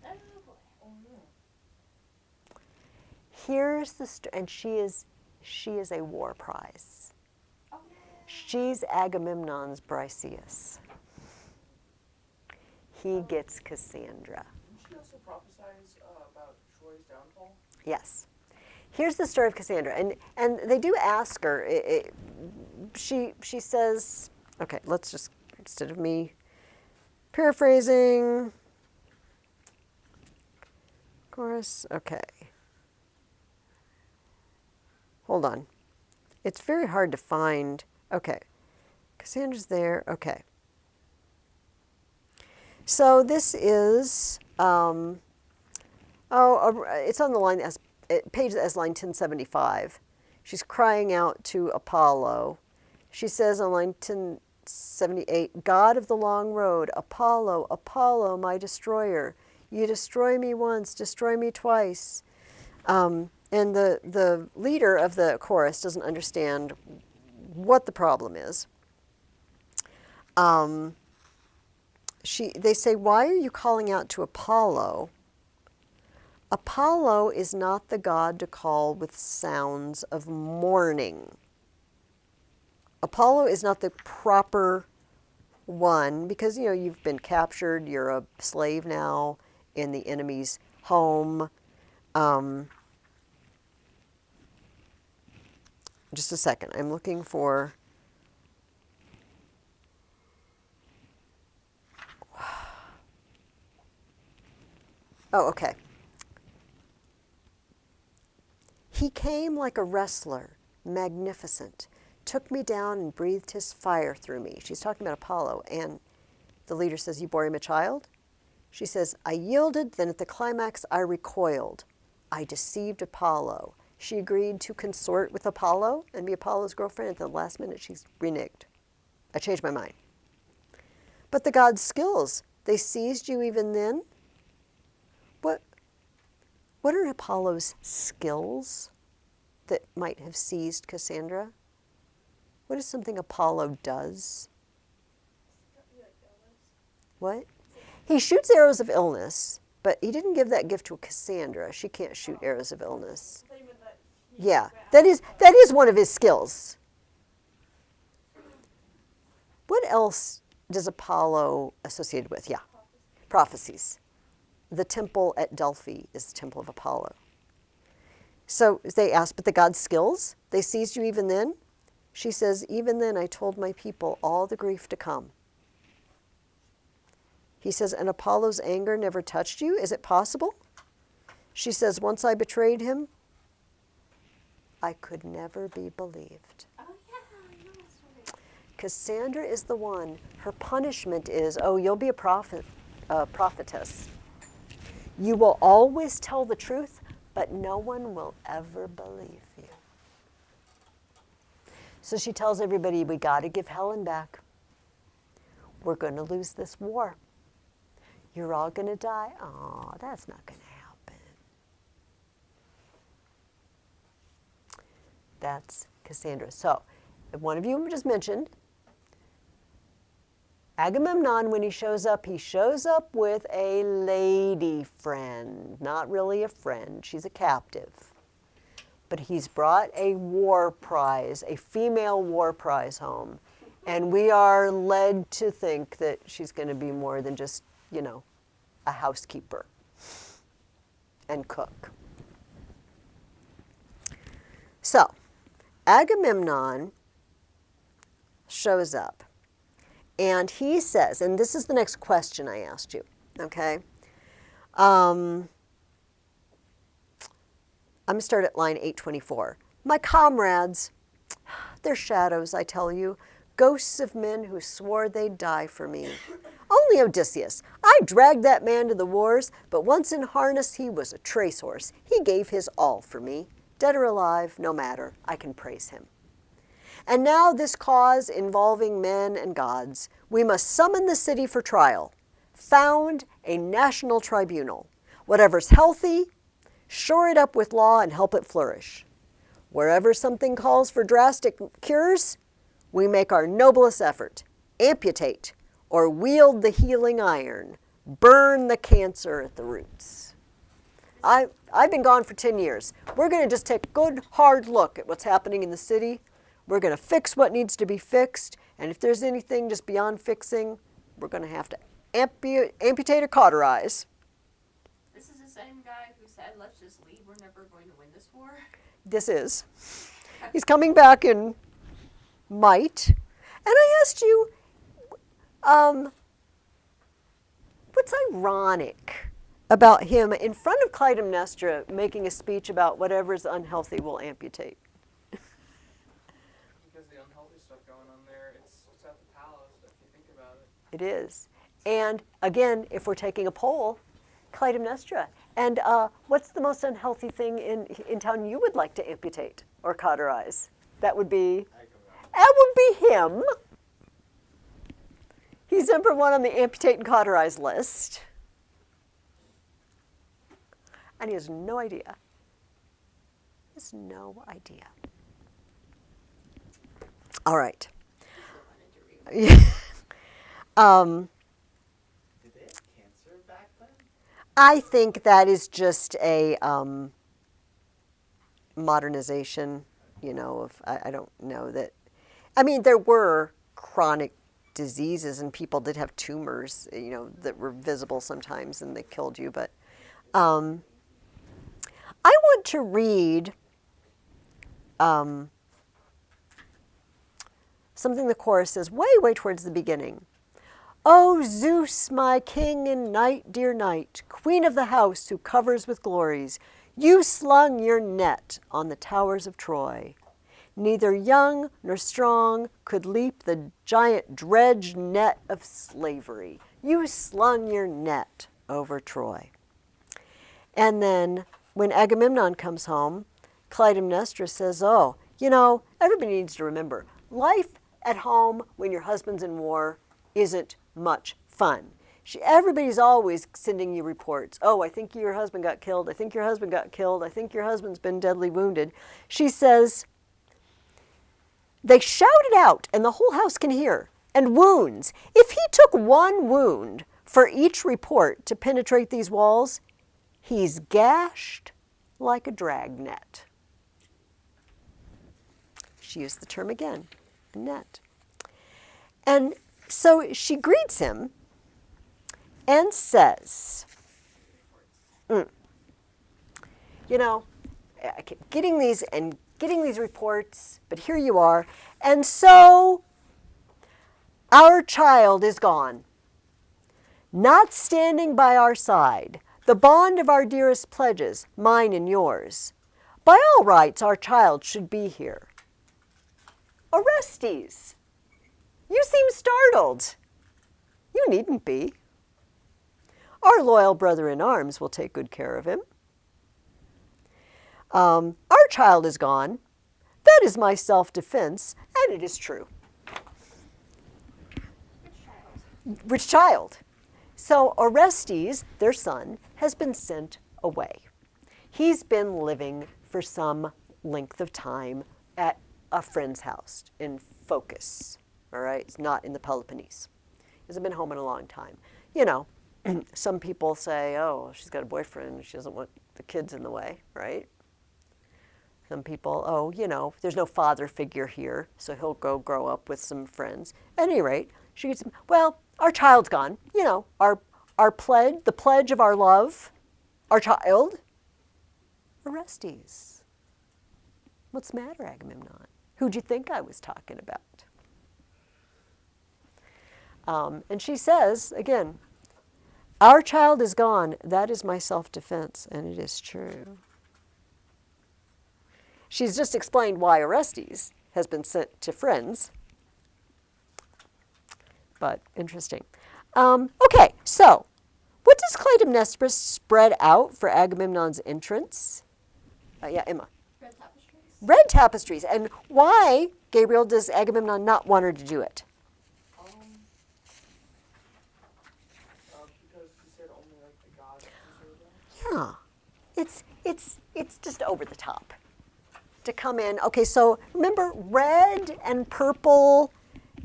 Oh boy. Oh no. Here's the story, and she is a war prize. Oh no. She's Agamemnon's Briseis. He gets Cassandra. Didn't she also prophesize about Troy's downfall? Yes. Here's the story of Cassandra, and they do ask her. She says, okay, let's just, instead of me paraphrasing, chorus, okay. Hold on. It's very hard to find. Okay. Cassandra's there. Okay. So this is, it's on the line, page as line 1075. She's crying out to Apollo. She says on line 1078, God of the long road, Apollo, Apollo, my destroyer. You destroy me once, destroy me twice. And the leader of the chorus doesn't understand what the problem is. They say, why are you calling out to Apollo? Apollo is not the god to call with sounds of mourning. Apollo is not the proper one because, you know, you've been captured, you're a slave now in the enemy's home. Just a second, I'm looking for... Oh, okay. He came like a wrestler, magnificent, took me down and breathed his fire through me. She's talking about Apollo, and the leader says, you bore him a child? She says, I yielded, then at the climax I recoiled. I deceived Apollo. She agreed to consort with Apollo and be Apollo's girlfriend. At the last minute, she's reneged. I changed my mind. But the god's skills, they seized you even then? What are Apollo's skills that might have seized Cassandra? What is something Apollo does? What? He shoots arrows of illness, but he didn't give that gift to Cassandra. She can't shoot arrows of illness. Yeah, that is one of his skills. What else does Apollo associated with? Yeah, prophecies. The temple at Delphi is the temple of Apollo. So they asked, but the god's skills, they seized you even then? She says, even then I told my people all the grief to come. He says, and Apollo's anger never touched you? Is it possible? She says, once I betrayed him, I could never be believed. Oh yeah, I know that story. Cassandra is the one. Her punishment is, oh, you'll be a prophetess. You will always tell the truth, but no one will ever believe you. So she tells everybody, we got to give Helen back. We're going to lose this war. You're all going to die. Oh, that's not going to happen. That's Cassandra. So, one of you just mentioned, Agamemnon, when he shows up with a lady friend. Not really a friend. She's a captive. But he's brought a war prize, a female war prize home. And we are led to think that she's going to be more than just, you know, a housekeeper and cook. So, Agamemnon shows up. And he says, and this is the next question I asked you, okay? I'm going to start at line 824. My comrades, they're shadows, I tell you, ghosts of men who swore they'd die for me. Only Odysseus. I dragged that man to the wars, but once in harness, he was a trace horse. He gave his all for me. Dead or alive, no matter, I can praise him. And now this cause involving men and gods, we must summon the city for trial, found a national tribunal. Whatever's healthy, shore it up with law and help it flourish. Wherever something calls for drastic cures, we make our noblest effort, amputate or wield the healing iron, burn the cancer at the roots. I've been gone for 10 years. We're going to just take a good hard look at what's happening in the city. We're going to fix what needs to be fixed, and if there's anything just beyond fixing, we're going to have to amputate or cauterize. This is the same guy who said, let's just leave, we're never going to win this war. This is. He's coming back in might. And I asked you, what's ironic about him in front of Clytemnestra making a speech about whatever's unhealthy will amputate? Because the unhealthy stuff going on there, it's at the palace, if you think about it. It is. And again, if we're taking a poll, Clytemnestra. And what's the most unhealthy thing in town you would like to amputate or cauterize? That would be him. He's number one on the amputate and cauterize list. And he has no idea. He has no idea. All right. Did they have cancer back then? I think that is just a modernization, you know, of, I don't know that, I mean, there were chronic diseases and people did have tumors, you know, that were visible sometimes and they killed you, but I want to read something the chorus says way towards the beginning. O Zeus, my king and knight, dear knight, queen of the house who covers with glories, you slung your net on the towers of Troy. Neither young nor strong could leap the giant dredge net of slavery. You slung your net over Troy. And then when Agamemnon comes home, Clytemnestra says, oh, you know, everybody needs to remember, life at home when your husband's in war isn't much fun. Everybody's always sending you reports. Oh, I think your husband got killed. I think your husband got killed. I think your husband's been deadly wounded. She says, they shout it out and the whole house can hear. And wounds. If he took one wound for each report to penetrate these walls, he's gashed like a dragnet. She used the term again, net. And so she greets him and says, you know, I keep getting these reports, but here you are. And so our child is gone. not standing by our side, the bond of our dearest pledges, mine and yours. By all rights, our child should be here. Orestes, you seem startled. You needn't be. Our loyal brother in arms will take good care of him. Our child is gone. That is my self-defense, and it is true. Which child? Which child? So Orestes, their son, has been sent away. He's been living for some length of time at a friend's house in Phocis. All right, it's not in the Peloponnese. He hasn't been home in a long time. You know, some people say, oh, she's got a boyfriend, she doesn't want the kids in the way, right? Some people, oh, you know, there's no father figure here, so he'll go grow up with some friends. At any rate, she gets, well, our child's gone. You know, our pledge, the pledge of our love, our child, Orestes. What's the matter, Agamemnon? Who'd you think I was talking about? And she says, again, our child is gone. That is my self-defense, and it is true. She's just explained why Orestes has been sent to friends. But interesting. Okay, so what does Clytemnestra spread out for Agamemnon's entrance? Yeah, Emma. Red tapestries. Red tapestries. And why, Gabriel, does Agamemnon not want her to do it? Because he said only like the gods deserve that. Yeah, it's just over the top to come in. Okay, so remember, red and purple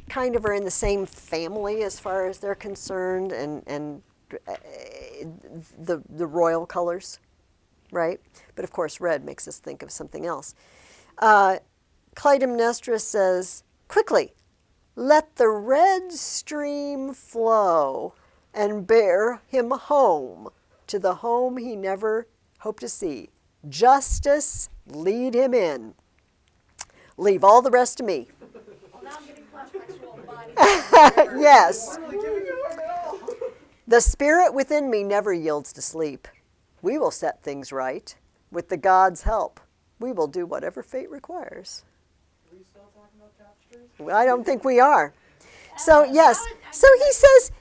kind of are in the same family as far as they're concerned, and the royal colors, right? But of course, red makes us think of something else. Clytemnestra says, quickly, let the red stream flow and bear him home to the home he never hoped to see. Justice, lead him in. Leave all the rest to me. Well, now I'm getting flashbacks to all the bodies. Yes. I'm not giving it up at all. The spirit within me never yields to sleep. We will set things right. With the gods' help, we will do whatever fate requires. Are we still talking about tapestries? I don't think we are. So yes, so he says,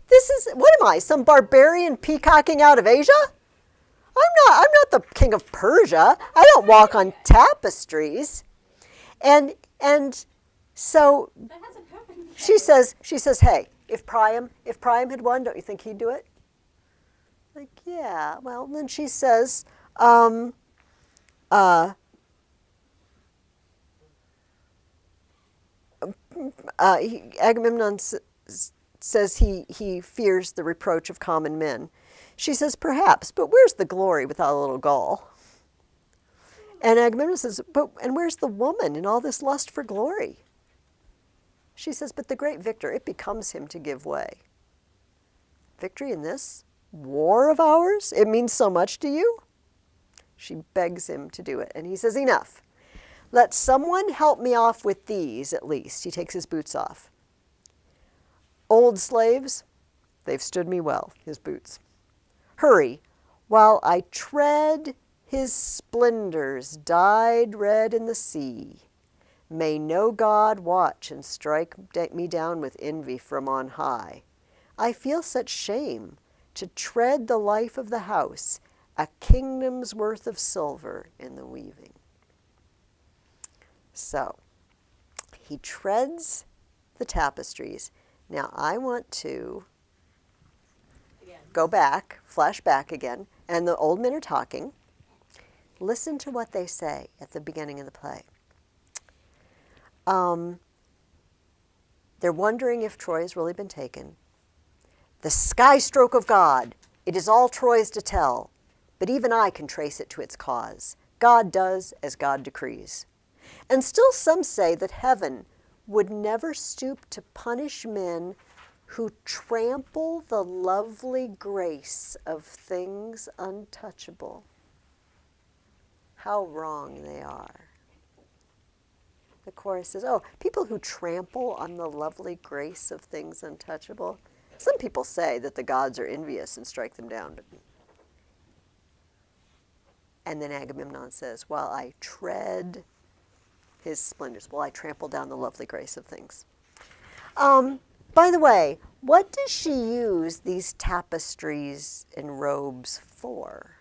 this is, what am I, some barbarian peacocking out of Asia? I'm not the king of Persia. I don't walk on tapestries. And so That hasn't happened yet. she says, hey, if Priam had won, don't you think he'd do it? Like, yeah. Well, then she says, Agamemnon says he fears the reproach of common men. She says, perhaps, but where's the glory without a little gall? And Agamemnon says, and where's the woman in all this lust for glory? She says, but the great victor, it becomes him to give way. Victory in this war of ours, it means so much to you? She begs him to do it, and he says, enough. Let someone help me off with these, at least. He takes his boots off. Old slaves, they've stood me well, his boots. Hurry, while I tread his splendors dyed red in the sea. May no god watch and strike me down with envy from on high. I feel such shame to tread the life of the house, a kingdom's worth of silver in the weaving. So, he treads the tapestries. Now I want to go back, flash back again, and the old men are talking. Listen to what they say at the beginning of the play. They're wondering if Troy has really been taken. The sky stroke of God, it is all Troy's to tell, but even I can trace it to its cause. God does as God decrees. And still some say that heaven would never stoop to punish men who trample the lovely grace of things untouchable. How wrong they are. The chorus says, oh, people who trample on the lovely grace of things untouchable. Some people say that the gods are envious and strike them down. And then Agamemnon says, while I tread his splendors, while I trample down the lovely grace of things. By the way, what does she use these tapestries and robes for?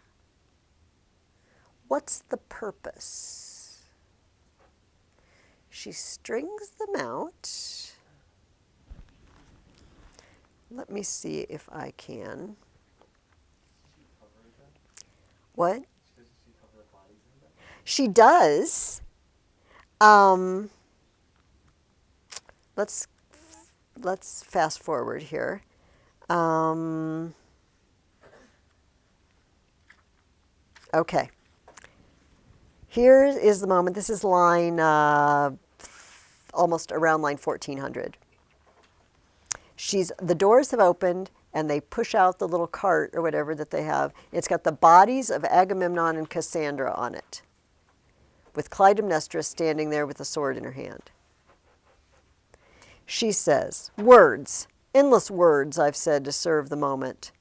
What's the purpose? She strings them out. Let me see if I can. She covers them? What? Does she cover the bodies in them? She does. Let's fast forward here. Okay. Here is the moment. This is line almost around line 1400. The doors have opened and they push out the little cart or whatever that they have. It's got the bodies of Agamemnon and Cassandra on it, with Clytemnestra standing there with a sword in her hand. She says, words, endless words I've said to serve the moment.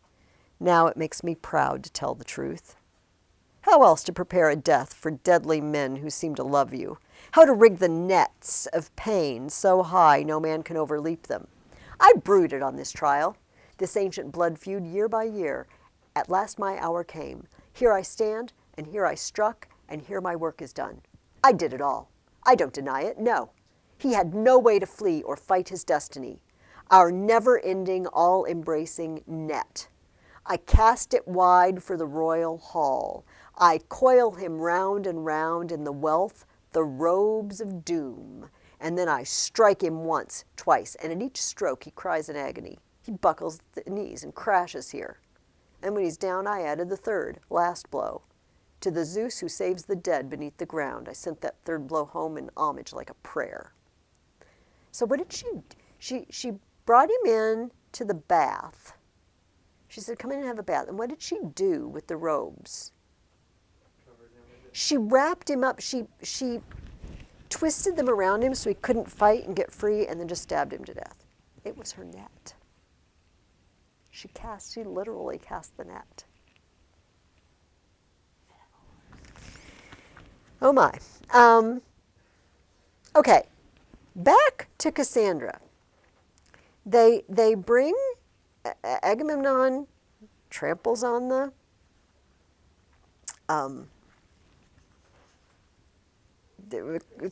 Now it makes me proud to tell the truth. How else to prepare a death for deadly men who seem to love you? How to rig the nets of pain so high no man can overleap them? I brooded on this trial, this ancient blood feud year by year. At last my hour came. Here I stand, and here I struck, and here my work is done. I did it all. I don't deny it, no. He had no way to flee or fight his destiny, our never-ending, all-embracing net. I cast it wide for the royal hall. I coil him round and round in the wealth, the robes of doom. And then I strike him once, twice, and at each stroke he cries in agony. He buckles the knees and crashes here. And when he's down, I added the third, last blow. To the Zeus who saves the dead beneath the ground, I sent that third blow home in homage like a prayer. So what did she brought him in to the bath. She said, come in and have a bath. And what did she do with the robes? Covered him with it. She wrapped him up. She twisted them around him so he couldn't fight and get free, and then just stabbed him to death. It was her net. She literally cast the net. Oh my. Okay, back to Cassandra. They bring Agamemnon, tramples on the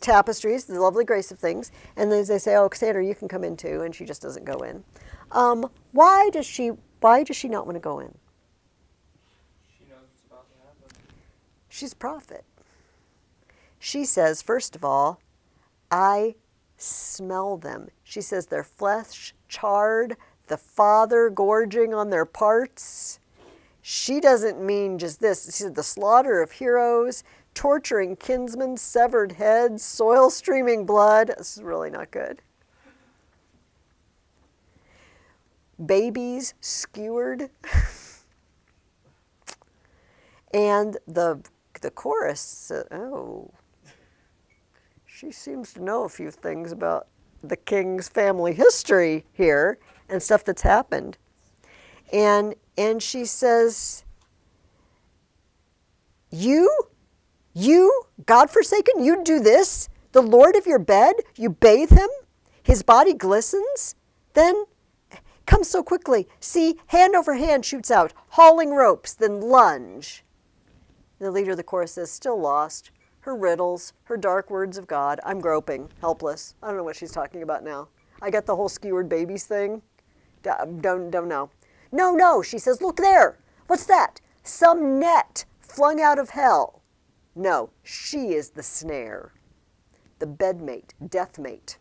tapestries, the lovely grace of things, and then they say, "Oh, Cassandra, you can come in too," and she just doesn't go in. Why does she not want to go in? She knows what's about to happen. She's a prophet. She says, first of all, I smell them. She says their flesh charred, the Father gorging on their parts. She doesn't mean just this. She said the slaughter of heroes, torturing kinsmen, severed heads, soil streaming blood. This is really not good. Babies skewered. And the chorus said, oh, she seems to know a few things about the king's family history here and stuff that's happened. And she says, you, God-forsaken, you do this? The Lord of your bed, you bathe him? His body glistens? Then comes so quickly. See, hand over hand shoots out, hauling ropes, then lunge. The leader of the chorus says, still lost. Her riddles, her dark words of God. I'm groping, helpless. I don't know what she's talking about now. I got the whole skewered babies thing. Don't know. No, she says, look there. What's that? Some net flung out of hell. No, she is the snare. The bedmate, deathmate,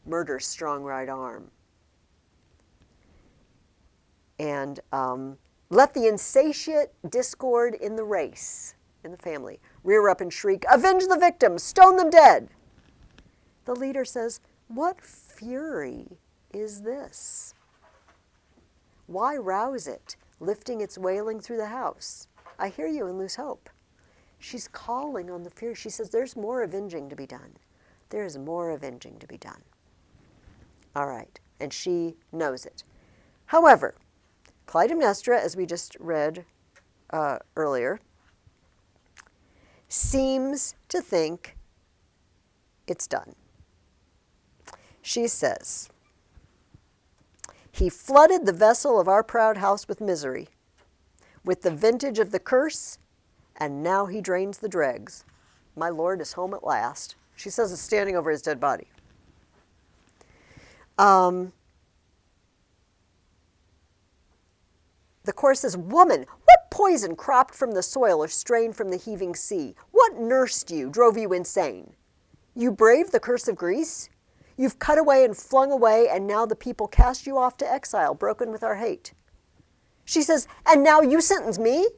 murder's strong right arm. And let the insatiate discord in the race, in the family, rear up and shriek, avenge the victims, stone them dead. The leader says, what fury is this? Why rouse it, lifting its wailing through the house? I hear you and lose hope. She's calling on the fury. She says, there's more avenging to be done. There's more avenging to be done. All right, and she knows it. However, Clytemnestra, as we just read earlier, seems to think it's done. She says, "He flooded the vessel of our proud house with misery, with the vintage of the curse, and now he drains the dregs. My lord is home at last." She says it's standing over his dead body. The chorus says, "Woman, what poison cropped from the soil or strained from the heaving sea? What nursed you, drove you insane? You braved the curse of Greece? You've cut away and flung away, and now the people cast you off to exile, broken with our hate." She says, "And now you sentence me?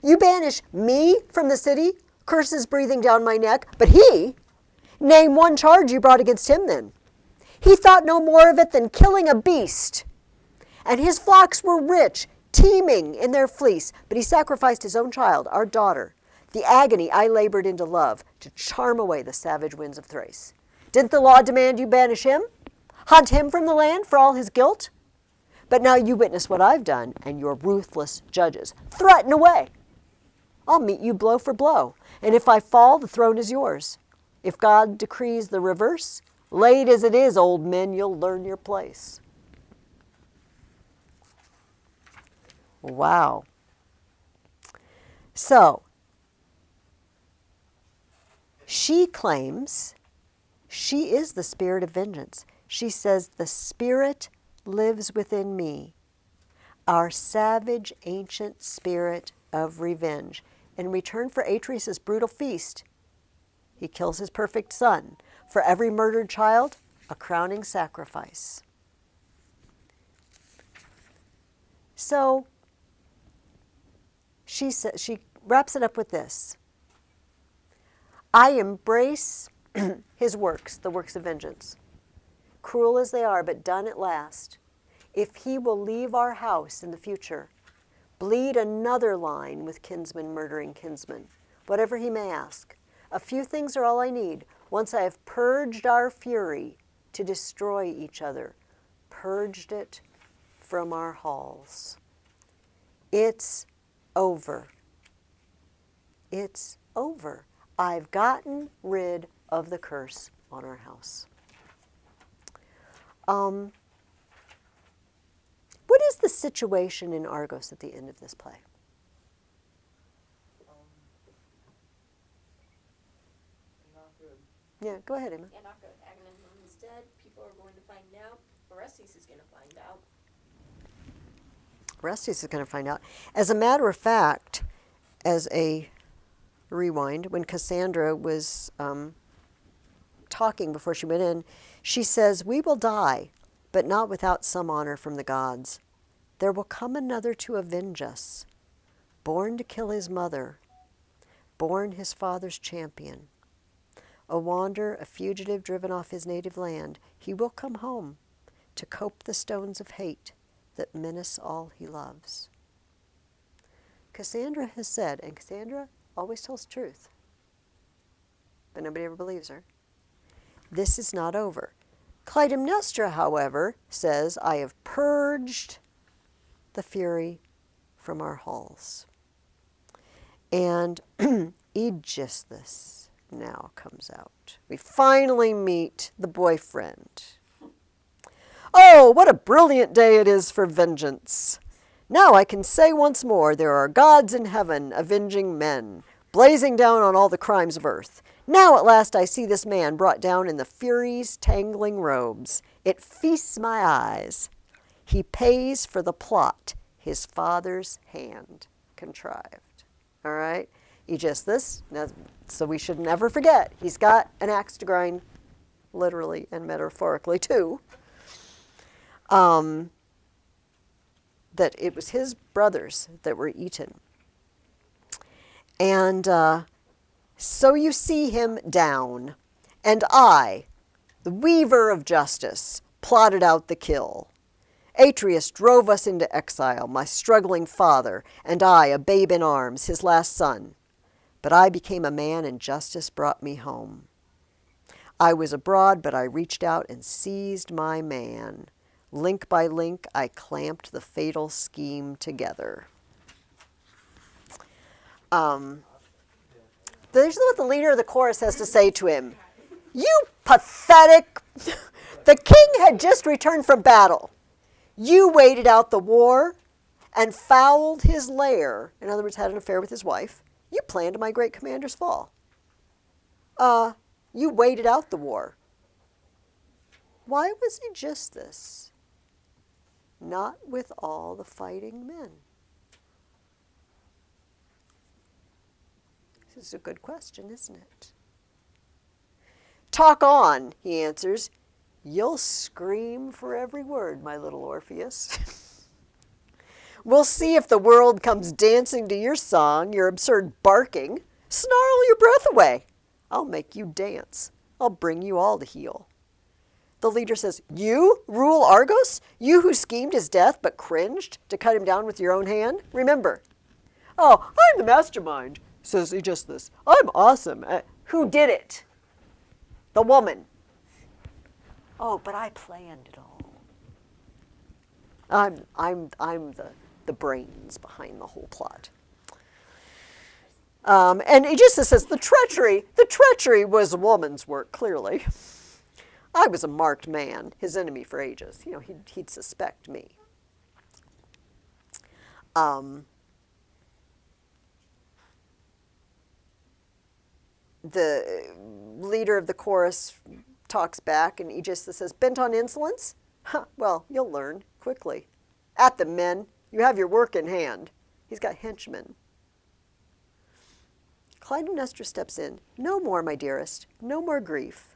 You banish me from the city, curses breathing down my neck, but he, name one charge you brought against him then. He thought no more of it than killing a beast. And his flocks were rich, teeming in their fleece, but he sacrificed his own child, our daughter, the agony I labored into love, to charm away the savage winds of Thrace. Didn't the law demand you banish him? Hunt him from the land for all his guilt? But now you witness what I've done, and your ruthless judges threaten away. I'll meet you blow for blow, and if I fall, the throne is yours. If God decrees the reverse, late as it is, old men, you'll learn your place." Wow. So, she claims she is the spirit of vengeance. She says, "The spirit lives within me, our savage, ancient spirit of revenge. In return for Atreus' brutal feast, he kills his perfect son. For every murdered child, a crowning sacrifice." So, she wraps it up with this: "I embrace his works, the works of vengeance, cruel as they are, but done at last. If he will leave our house in the future, bleed another line with kinsman murdering kinsman, whatever he may ask. A few things are all I need. Once I have purged our fury to destroy each other, purged it from our halls. It's over. It's over. I've gotten rid of the curse on our house." What is the situation in Argos at the end of this play? Not good. Yeah, go ahead, Emma. Yeah, not good. Agamemnon's dead. People are going to find out. Orestes is going to find out. Orestes is going to find out. As a matter of fact, as a rewind, when Cassandra was talking before she went in, she says, "We will die, but not without some honor from the gods. There will come another to avenge us, born to kill his mother, born his father's champion. A wanderer, a fugitive driven off his native land, he will come home to cope the stones of hate that menace all he loves." Cassandra has said, and Cassandra always tells the truth, but nobody ever believes her, this is not over. Clytemnestra, however, says, "I have purged the fury from our halls." And Aegisthus now comes out. We finally meet the boyfriend. "Oh, what a brilliant day it is for vengeance. Now I can say once more, there are gods in heaven avenging men, blazing down on all the crimes of earth. Now at last I see this man brought down in the Fury's tangling robes. It feasts my eyes. He pays for the plot his father's hand contrived." All right? Aegisthus, now, so we should never forget, he's got an axe to grind, literally and metaphorically too. That it was his brothers that were eaten. And so you see him down, and I, the weaver of justice, plotted out the kill. Atreus drove us into exile, my struggling father, and I, a babe in arms, his last son. But I became a man, and justice brought me home. I was abroad, but I reached out and seized my man. Link by link, I clamped the fatal scheme together. This is what the leader of the chorus has to say to him. You pathetic... The king had just returned from battle. You waited out the war and fouled his lair. In other words, had an affair with his wife. You planned my great commander's fall. You waited out the war. Why was Aegisthus not with all the fighting men? This is a good question, isn't it? Talk on, he answers. You'll scream for every word, my little Orpheus. We'll see if the world comes dancing to your song, your absurd barking. Snarl your breath away. I'll make you dance. I'll bring you all to heel. The leader says, you rule Argos? You who schemed his death but cringed to cut him down with your own hand? Remember. Oh, I'm the mastermind, says Aegisthus. I'm awesome. Who did it? The woman. Oh, but I planned it all. I'm the brains behind the whole plot. And Aegisthus says the treachery was a woman's work, clearly. I was a marked man, his enemy for ages. You know, he'd suspect me. The leader of the chorus talks back, and Aegisthus says, bent on insolence? Huh, well, you'll learn quickly. At them, men. You have your work in hand. He's got henchmen. Clytemnestra steps in. No more, my dearest. No more grief.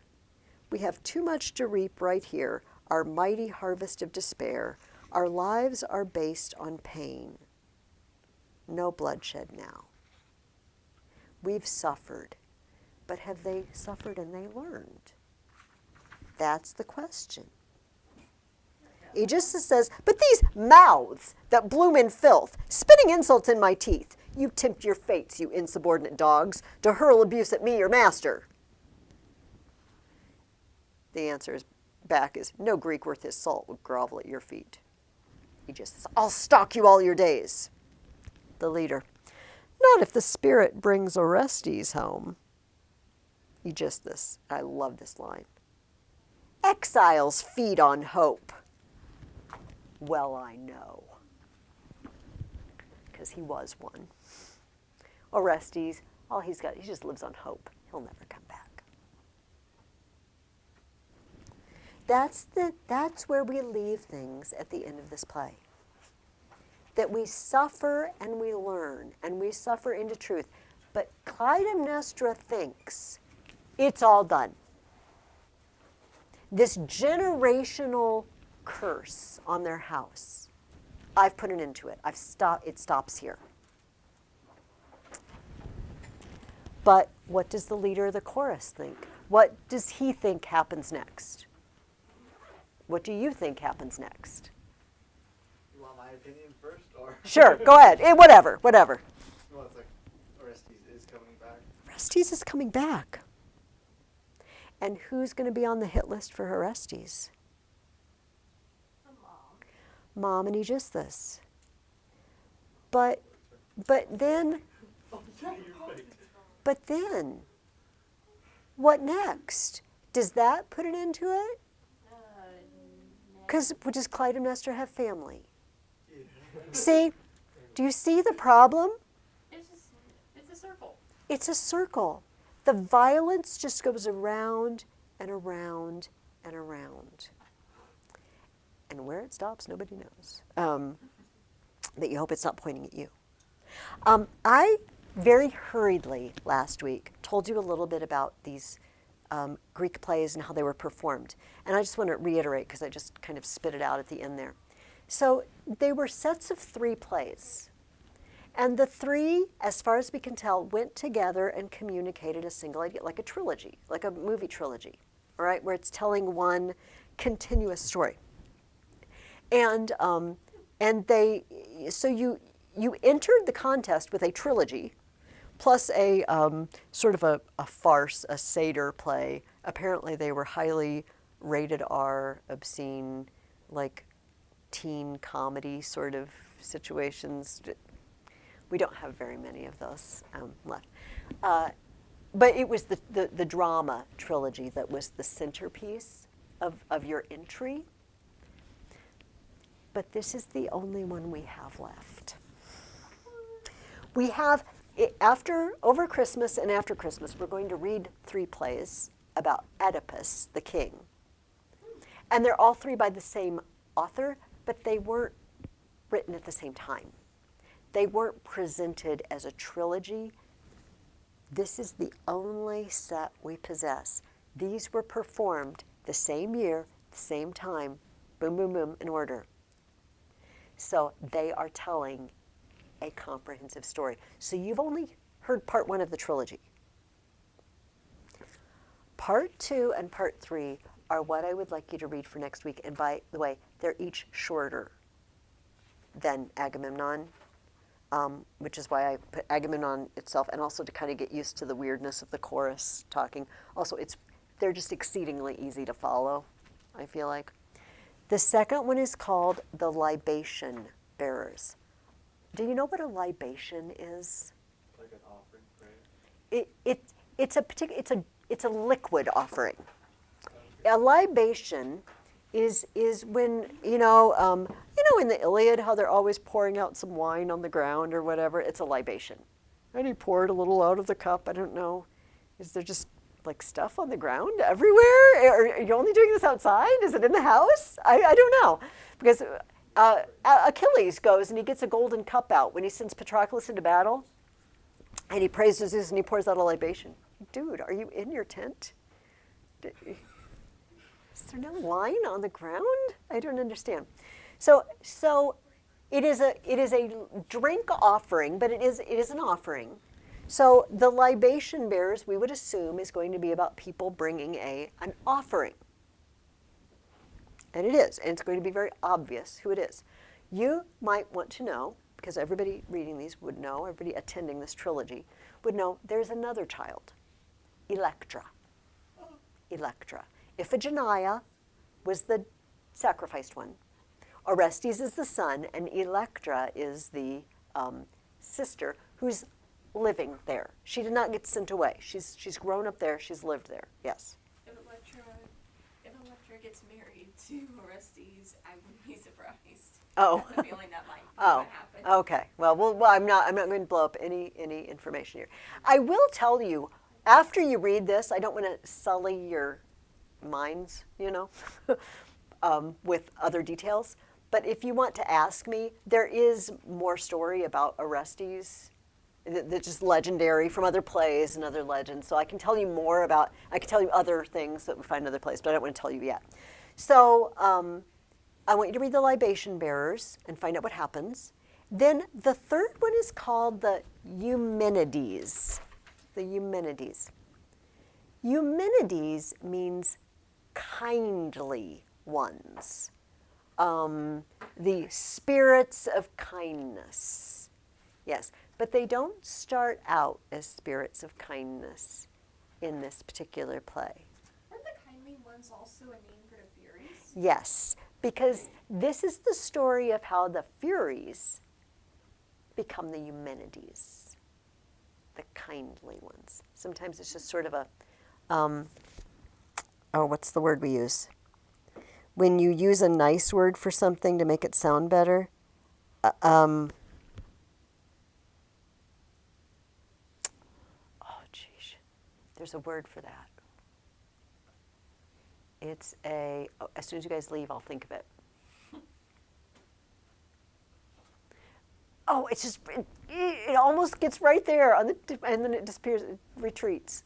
We have too much to reap right here, our mighty harvest of despair. Our lives are based on pain. No bloodshed now. We've suffered, but have they suffered and they learned? That's the question. Aegisthus says, but these mouths that bloom in filth, spitting insults in my teeth, you tempt your fates, you insubordinate dogs, to hurl abuse at me, your master. The answer back is, no Greek worth his salt would grovel at your feet. Aegisthus, I'll stalk you all your days. The leader, not if the spirit brings Orestes home. Aegisthus, I love this line. Exiles feed on hope. Well, I know, because he was one. Orestes, all he just lives on hope. He'll never come back. That's where we leave things at the end of this play. That we suffer and we learn, and we suffer into truth. But Clytemnestra thinks it's all done. This generational curse on their house, I've put an end to it. It stops here. But what does the leader of the chorus think? What does he think happens next? What do you think happens next? You want my opinion first, or? Sure, go ahead. Whatever. Well, it's like Orestes is coming back. Orestes is coming back. And who's going to be on the hit list for Orestes? Mom and Aegisthus. But then, Oh, yeah, you're right. but then, what next? Does that put an end to it? Because does Clytemnestra have family? Yeah. See, do you see the problem? It's a circle. It's a circle. The violence just goes around and around and around. And where it stops, nobody knows. But you hope it's not pointing at you. I very hurriedly last week told you a little bit about these Greek plays and how they were performed. And I just want to reiterate because I just kind of spit it out at the end there. So they were sets of 3 plays. And the 3, as far as we can tell, went together and communicated a single idea, like a trilogy, like a movie trilogy, all right, where it's telling one continuous story. And so you entered the contest with a trilogy, plus a sort of a farce, a satyr play. Apparently they were highly rated R, obscene, like teen comedy sort of situations. We don't have very many of those left. But it was the drama trilogy that was the centerpiece of your entry. But this is the only one we have left. We have, over Christmas and after Christmas, we're going to read 3 plays about Oedipus, the king. And they're all 3 by the same author, but they weren't written at the same time. They weren't presented as a trilogy. This is the only set we possess. These were performed the same year, the same time, boom, boom, boom, in order. So they are telling a comprehensive story. So you've only heard part 1 of the trilogy. Part 2 and part 3 are what I would like you to read for next week. And by the way, they're each shorter than Agamemnon, which is why I put Agamemnon itself, and also to kind of get used to the weirdness of the chorus talking. Also, they're just exceedingly easy to follow, I feel like. The second one is called The Libation Bearers. Do you know what a libation is? Like an offering, right? It's a liquid offering. A libation is when in the Iliad how they're always pouring out some wine on the ground or whatever. It's a libation, and he poured a little out of the cup. I don't know. Is there just like stuff on the ground everywhere? Are you only doing this outside? Is it in the house? I don't know, because Achilles goes and he gets a golden cup out when he sends Patroclus into battle, and he prays to Zeus and he pours out a libation. Dude, are you in your tent? Is there no wine on the ground? I don't understand. So it is a drink offering, but it is an offering. So the libation bearers, we would assume, is going to be about people bringing an offering. And it is, and it's going to be very obvious who it is. You might want to know, because everybody reading these would know, everybody attending this trilogy would know, there's another child, Electra. Electra. Iphigenia was the sacrificed one. Orestes is the son, and Electra is the sister who's living there. She did not get sent away. She's grown up there. She's lived there. Yes. If Electra gets married to Orestes, I wouldn't be surprised. Oh. I have a feeling that might be Oh. what happened. Okay. Well, I'm not going to blow up any information here. I will tell you, after you read this, I don't want to sully your minds, with other details. But if you want to ask me, there is more story about Orestes that's just legendary from other plays and other legends. So I can tell you I can tell you other things that we find in other plays, but I don't want to tell you yet. So I want you to read The Libation Bearers and find out what happens. Then the third one is called the Eumenides. The Eumenides. Eumenides means kindly ones. The spirits of kindness. Yes, but they don't start out as spirits of kindness in this particular play. Aren't the kindly ones also a name for the Furies? Yes, because this is the story of how the Furies become the Eumenides, the kindly ones. Sometimes it's just sort of a, what's the word we use? When you use a nice word for something to make it sound better. Oh, geez. There's a word for that. It's as soon as you guys leave, I'll think of it. Oh, it's just, it almost gets right there and then it disappears, it retreats.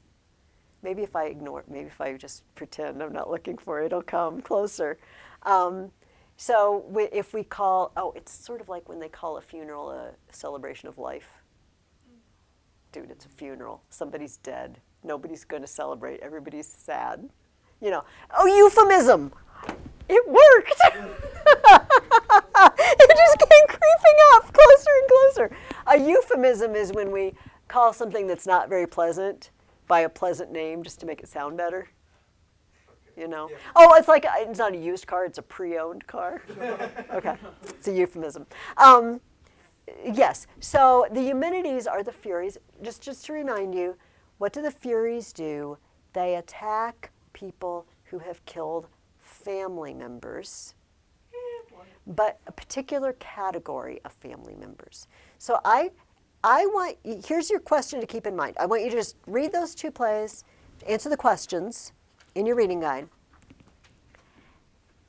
Maybe if I ignore it, maybe if I just pretend I'm not looking for it, it'll come closer. So if we call, it's sort of like when they call a funeral a celebration of life. Dude, it's a funeral. Somebody's dead. Nobody's going to celebrate. Everybody's sad. Euphemism. It worked. It just came creeping up closer and closer. A euphemism is when we call something that's not very pleasant by a pleasant name just to make it sound better. Okay. you know. Yeah. Oh, it's not a used car; it's a pre-owned car. Okay, it's a euphemism. Yes. So the Eumenides are the Furies. Just to remind you, what do the Furies do? They attack people who have killed family members, but a particular category of family members. So here's your question to keep in mind. I want you to just read those two plays, answer the questions in your reading guide.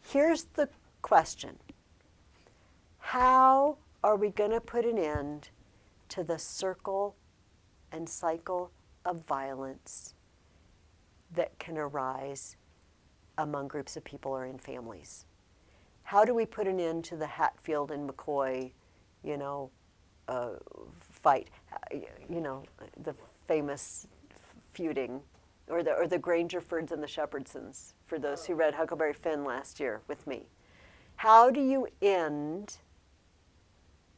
Here's the question. How are we going to put an end to the circle and cycle of violence that can arise among groups of people or in families? How do we put an end to the Hatfield and McCoy, fight? The famous feuding, or the Grangerfords and the Shepherdsons, for those who read Huckleberry Finn last year with me. How do you end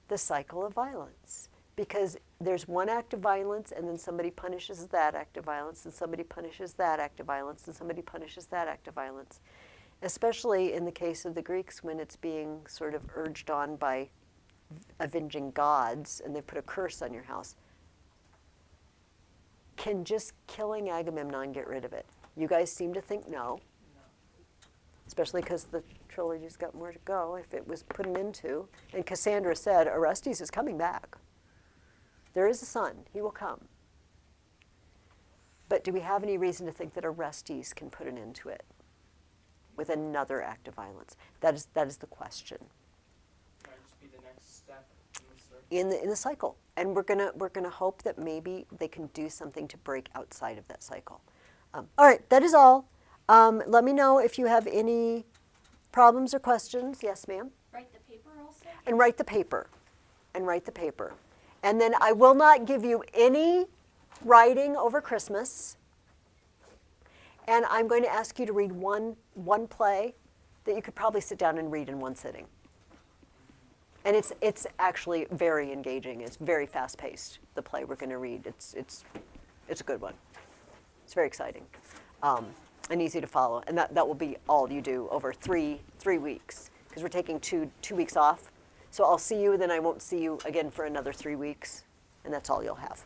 the cycle of violence? Because there's one act of violence, and then somebody punishes that act of violence, and somebody punishes that act of violence, and somebody punishes that act of violence. Especially in the case of the Greeks, when it's being sort of urged on by avenging gods, and they put a curse on your house. Can just killing Agamemnon get rid of it? You guys seem to think no. Especially because the trilogy's got more to go if it was put an end to. And Cassandra said, Orestes is coming back. There is a son. He will come. But do we have any reason to think that Orestes can put an end to it with another act of violence? That is the question. Might just be the next step in the circle. In the cycle. And we're gonna hope that maybe they can do something to break outside of that cycle. All right, that is all. Let me know if you have any problems or questions. Yes, ma'am? Write the paper also? And write the paper. And then I will not give you any writing over Christmas. And I'm going to ask you to read one play that you could probably sit down and read in one sitting. And it's actually very engaging. It's very fast-paced, the play we're going to read. It's a good one. It's very exciting. And easy to follow. And that will be all you do over three weeks, because we're taking two weeks off. So I'll see you, then I won't see you again for another 3 weeks, and that's all you'll have.